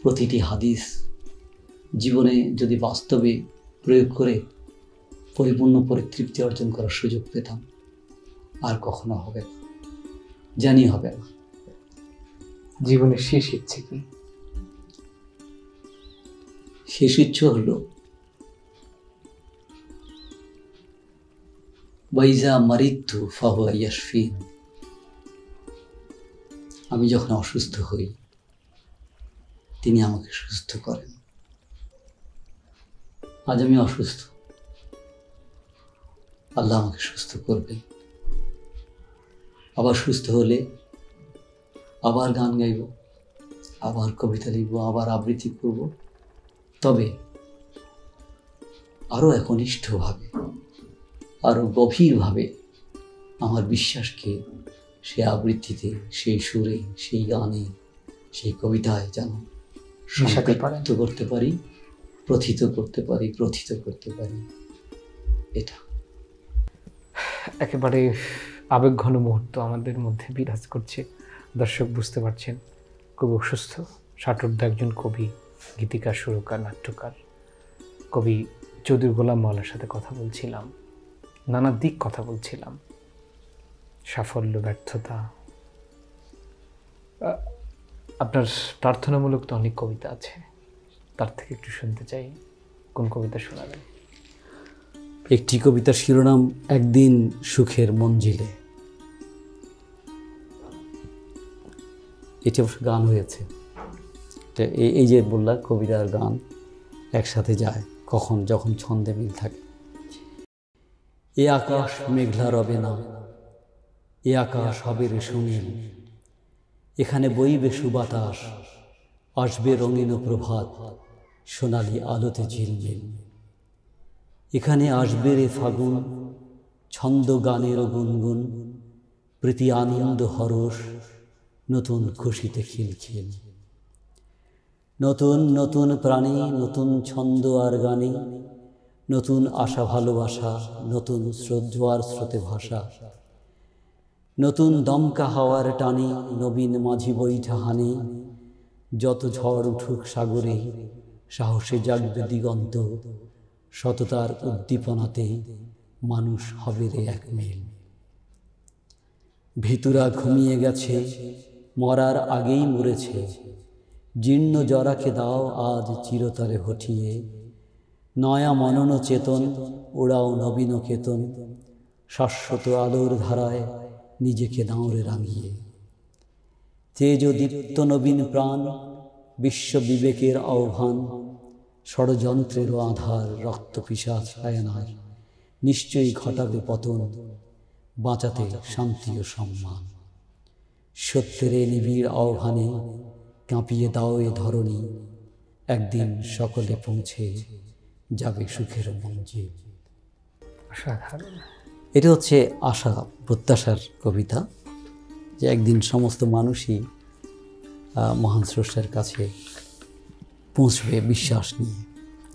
প্রতিটি হাদিস জীবনে যদি বাস্তবে প্রয়োগ করে পরিপূর্ণ পরিতৃপ্তি অর্জন করার সুযোগ পেতাম, আর কখনো হবে না, জানি হবে না। জীবনের শেষ ইচ্ছে কি? শেষ ইচ্ছে হলো ওয়াইজা মারিদতু ফাহুয়া ইয়াশফিন। আমি যখন অসুস্থ হই তিনি আমাকে সুস্থ করেন। আজ আমি অসুস্থ, আল্লাহ আমাকে সুস্থ করবেন। আবার সুস্থ হলে আবার গান গাইব, আবার কবিতা লিখব, আবার আবৃত্তি করব। তবে আরও একনিষ্ঠভাবে, আরও গভীরভাবে আমার বিশ্বাসকে সে আবৃত্তিতে, সেই সুরে, সেই গানে, সেই কবিতায় যেন সংযুক্ত করতে পারি, প্রথিত করতে পারি। এটা একেবারে আবেগঘন মুহূর্ত আমাদের মধ্যে বিরাজ করছে। দর্শক বুঝতে পারছেন, খুব অসুস্থ, ষাটোর্ধ একজন কবি, গীতিকার, সুরকার, নাট্যকার। কবি চৌধুরী গোলাম মাওলার সাথে কথা বলছিলাম, নানা দিক কথা বলছিলাম, সাফল্য, ব্যর্থতা। আপনার প্রার্থনামূলক তো অনেক কবিতা আছে, তার থেকে একটু শুনতে চাই, কোন কবিতা শোনাবেন? একটি কবিতার শিরোনাম একদিন সুখের মঞ্জিলে। এটি অবশ্য গান হয়েছে। এই যে বললাম কবিতার গান একসাথে যায় কখন, যখন ছন্দে মিল থাকে। এ আকাশ মেঘলা রবে না, এ আকাশ হবে রে সুনীল, এখানে বইবে সুবাতাস, আসবে রঙিন প্রভাত, সোনালি আলোতে ঝিলমিল। এখানে আসবে রে ফাগুন, ছন্দ গানের গুনগুন, প্রীতি আনন্দ হরস, নতুন খুশিতে খিলখিল। নতুন নতুন প্রাণী, নতুন ছন্দ আর গানে, নতুন আশা ভালোবাসা, নতুন জোয়ার স্রোতে ভাষা, নতুন দমকা হাওয়ার টানে, নবীন মাঝি বৈঠা হানে। যত ঝড় উঠুক সাগরে, সাহসে জাগবে দিগন্ত, সততার উদ্দীপনাতে মানুষ হবে রে এক মিল। ভিতুরা ঘুমিয়ে গেছে, মরার আগেই মরেছে, জীর্ণ জরাকে দাও আজ চিরতরে হঠিয়ে। নয়া মনন চেতন, ওড়াও নবীন কেতন, শাশ্বত আলোর ধারায় নিজেকে নাওরে রাঙিয়ে। তেজ দীপ্ত নবীন প্রাণ, বিশ্ব বিবেকের আহ্বান, ষড়যন্ত্রেরও আধার, রক্ত পিশাচ ছায়ানার, নিশ্চয়ই ঘটাবে পতন, বাঁচাতে শান্তি ও সম্মান। সত্যের এ নিবিড় আহ্বানে কাঁপিয়ে দাও এ ধরণী, একদিন সকলে পৌঁছে যাবে সুখের মঞ্জিল। অসাধারণ। এটা হচ্ছে আশা প্রত্যাশার কবিতা, যে একদিন সমস্ত মানুষই মহান স্রষ্টার কাছে পৌঁছবে বিশ্বাস নিয়ে,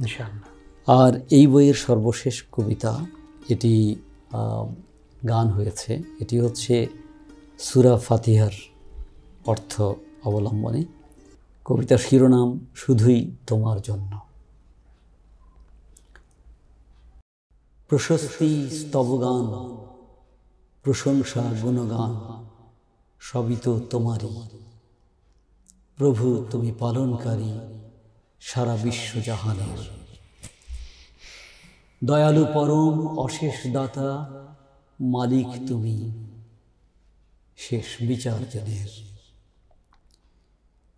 ইনশাআল্লাহ। আর এই বইয়ের সর্বশেষ কবিতা, এটি গান হয়েছে। এটি হচ্ছে সূরা ফাতিহার অর্থ অবলম্বনে। কবিতার শিরোনাম শুধুই তোমার জন্য। প্রশস্তি স্তবগান, প্রশংসা গুণগান সবই তো তোমারই প্রভু, তুমি পালনকারী সারা বিশ্বজাহানের। দয়ালু পরম অশেষ দাতা, মালিক তুমি শেষ বিচার জনের।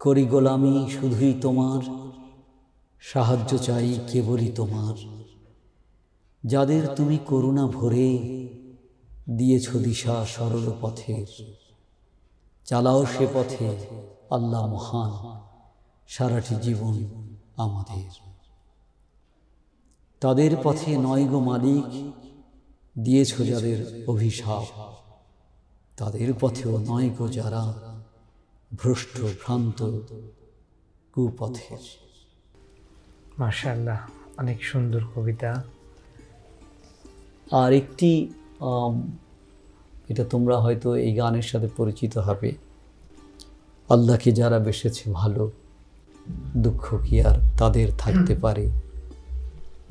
করি গোলামি শুধুই তোমার, সাহায্য চাই কেবলই তোমার। যাদের তুমি করুণা ভরে দিয়েছ দিশা সরল পথের, চালাও সে পথে আল্লাহ মহান সারাটি জীবন আমাদের। তাদের পথে নয় গো মালিক, দিয়েছ যাদের অভিশাপ, তাদের পথেও নয় গো যারা ভ্রষ্ট ভ্রান্ত কুপথের। মাশাআল্লাহ, অনেক সুন্দর কবিতা। আর একটি এটা তোমরা হয়তো এই গানের সাথে পরিচিত হবে। আল্লাহকে যারা বেসেছে ভালো, দুঃখ কি আর তাদের থাকতে পারে।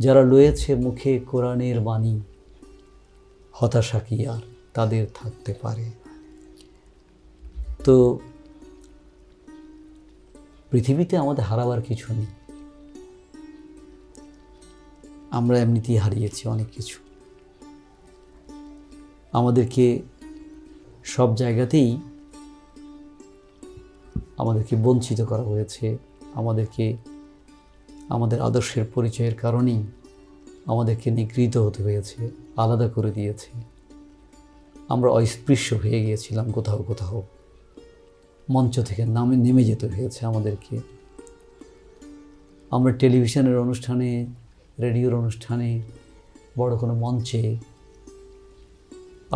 যারা লয়েছে মুখে কোরআনের বাণী, হতাশা কি আর তাদের থাকতে পারে। তো পৃথিবীতে আমাদের হারাবার কিছু নেই, আমরা এমনিতেই হারিয়েছি অনেক কিছু। আমাদেরকে সব জায়গাতেই আমাদেরকে বঞ্চিত করা হয়েছে, আমাদেরকে আমাদের আদর্শের পরিচয়ের কারণেই আমাদেরকে নিগৃহীত হতে হয়েছে, আলাদা করে দিয়েছে। আমরা অস্পৃশ্য হয়ে গিয়েছিলাম, কোথাও কোথাও মঞ্চ থেকে নেমে যেতে হয়েছে আমাদেরকে। আমরা টেলিভিশনের অনুষ্ঠানে, রেডিওর অনুষ্ঠানে, বড় কোনো মঞ্চে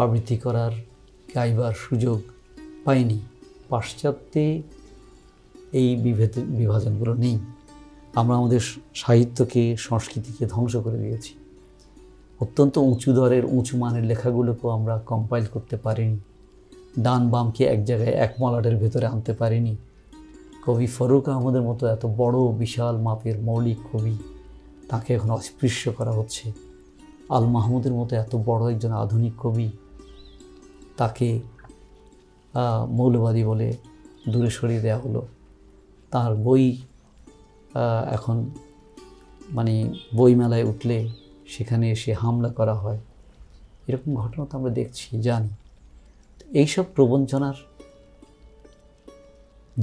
আবৃত্তি করার, গাইবার সুযোগ পাইনি। পাশ্চাত্যে এই বিভাজনগুলো নেই। আমরা আমাদের সাহিত্যকে, সংস্কৃতিকে ধ্বংস করে দিয়েছি। অত্যন্ত উঁচু দরের, উঁচু মানের লেখাগুলোকেও আমরা কম্পাইল করতে পারিনি। ডান বামকে এক জায়গায় এক মলাটের ভেতরে আনতে পারিনি। কবি ফরুক আহমদের মতো এত বড় বিশাল মাপের মৌলিক কবি, তাকে এখন অস্পৃশ্য করা হচ্ছে। আল মাহমুদের মতো এত বড় একজন আধুনিক কবি, তাকে মৌলবাদী বলে দূরে সরিয়ে দেওয়া হলো। তার বই এখন মানে বইমেলায় উঠলে সেখানে এসে হামলা করা হয়। এরকম ঘটনা তো আমরা দেখছি, জানি। এইসব প্রবঞ্চনার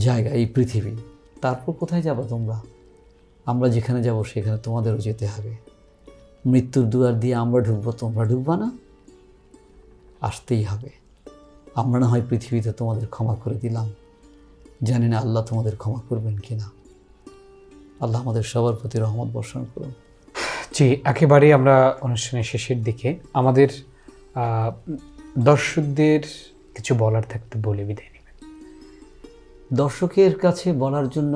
জায়গা এই পৃথিবী। তারপর কোথায় যাবা তোমরা? আমরা যেখানে যাব সেখানে তোমাদেরও যেতে হবে। মৃত্যুর দুয়ার দিয়ে আমরা ঢুকবো, তোমরা ঢুকবা না? আসতেই হবে। আমরা না হয় পৃথিবীতে তোমাদের ক্ষমা করে দিলাম, জানি না আল্লাহ তোমাদের ক্ষমা করবেন কিনা। আল্লাহ আমাদের সবার প্রতি রহমত বর্ষণ করুন। জি, একেবারে আমরা অনুষ্ঠানের শেষের দিকে। আমাদের দর্শকদের কিছু বলার থাকতে বলে বিদায় নেবেন। দর্শকের কাছে বলার জন্য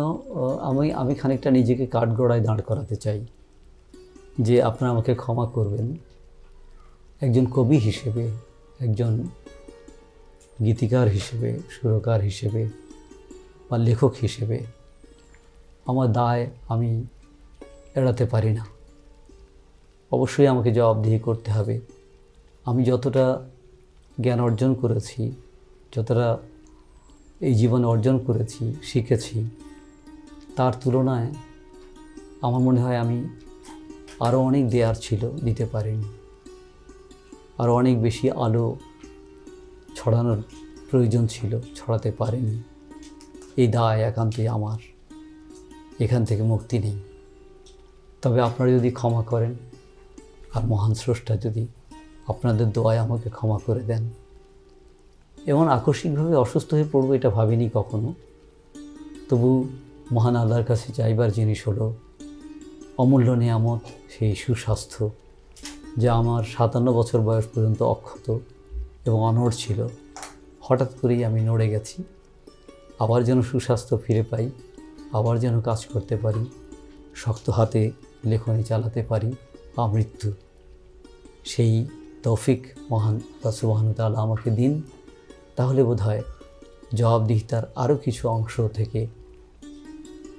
আমি খানিকটা নিজেকে কাঠগড়ায় দাঁড় করাতে চাই, যে আপনারা আমাকে ক্ষমা করবেন। একজন কবি হিসেবে, একজন গীতিকার হিসেবে, সুরকার হিসেবে বা লেখক হিসেবে আমার দায় আমি এড়াতে পারি না। অবশ্যই আমাকে জবাবদিহি করতে হবে। আমি যতটা জ্ঞান অর্জন করেছি, যতটা এই জীবনে অর্জন করেছি, শিখেছি, তার তুলনায় আমার মনে হয় আমি আরও অনেক দেয়ার ছিল, দিতে পারিনি। আরও অনেক বেশি আলো ছড়ানোর প্রয়োজন ছিল, ছড়াতে পারিনি। এই দায় একান্তই আমার, এখান থেকে মুক্তি নেই। তবে আপনারা যদি ক্ষমা করেন, আর মহান স্রষ্টা যদি আপনাদের দোয়ায় আমাকে ক্ষমা করে দেন, এমন আকস্মিকভাবে অসুস্থ হয়ে পড়বো এটা ভাবিনি কখনো। তবু মহান আল্লাহর কাছে চাইবার জিনিস হলো অমূল্য নেয়ামত, সেই সুস্বাস্থ্য। যে আমার 57 বছর বয়স পর্যন্ত অক্ষত এবং অনড় ছিল, হঠাৎ করেই আমি নড়ে গেছি। আবার যেন সুস্বাস্থ্য ফিরে পাই, আবার যেন কাজ করতে পারি, শক্ত হাতে লেখনী চালাতে পারি, আমৃত্যু সেই তৌফিক মহান আল্লাহ সুবহানাহু ওয়া তাআলা আমাকে দিন। তাহলে বোধহয় জবাবদিহিতার আরও কিছু অংশ থেকে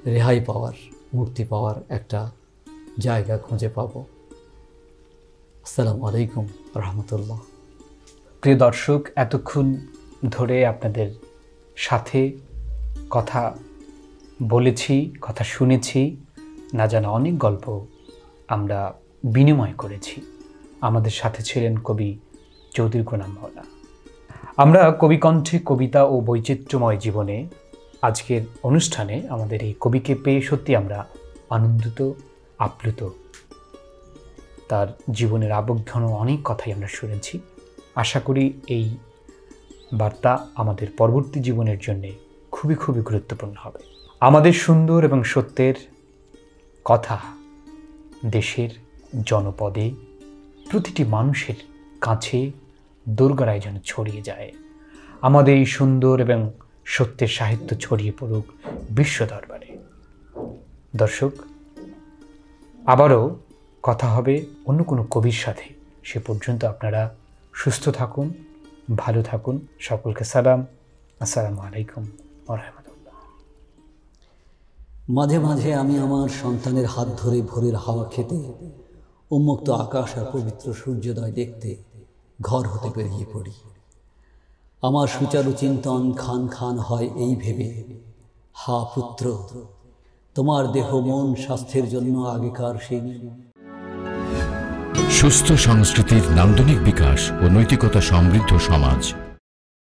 রেহাই পাওয়ার, মুক্তি পাওয়ার একটা জায়গা খুঁজে পাব। আসসালামু আলাইকুম রহমতুল্লাহ। প্রিয় দর্শক, এতক্ষণ ধরে আপনাদের সাথে কথা বলেছি, কথা শুনেছি, না জানা অনেক গল্প আমরা বিনিময় করেছি। আমাদের সাথে ছিলেন কবি চৌধুরী গোলাম মাওলা। আমরা কবিকণ্ঠে কবিতা ও বৈচিত্র্যময় জীবনে আজকের অনুষ্ঠানে আমাদের এই কবিকে পেয়ে সত্যি আমরা আনন্দিত, আপ্লুত। তার জীবনের আবেগঘন অনেক কথাই আমরা শুনেছি। আশা করি এই বার্তা আমাদের পরবর্তী জীবনের জন্যে খুবই খুবই গুরুত্বপূর্ণ হবে। আমাদের সুন্দর এবং সত্যের কথা দেশের জনপদে প্রতিটি মানুষের কাছে দোরগোড়ায় যেন ছড়িয়ে যায়। আমাদের এই সুন্দর এবং সত্যের সাহিত্য ছড়িয়ে পড়ুক বিশ্ব দরবারে। দর্শক, আবারও কথা হবে অন্য কোনো কবির সাথে। সে পর্যন্ত আপনারা সুস্থ থাকুন, ভালো থাকুন। সকলকে সালাম। আসসালামু আলাইকুম ওয়া রাহমাতুল্লাহ। মাঝে মাঝে আমি আমার সন্তানের হাত ধরে ভোরের হাওয়া খেতে, উন্মুক্ত আকাশ আর পবিত্র সূর্যোদয় দেখতে ঘর হতে বেরিয়ে পড়ি। আমার সুচারু চিন্তন খান খান হয় এই ভেবে, হা পুত্র, তোমার দেহ মন স্বাস্থ্যের জন্য আগেকার সেই সুস্থ সংস্কৃতির নান্দনিক বিকাশ ও নৈতিকতা সমৃদ্ধ সমাজ।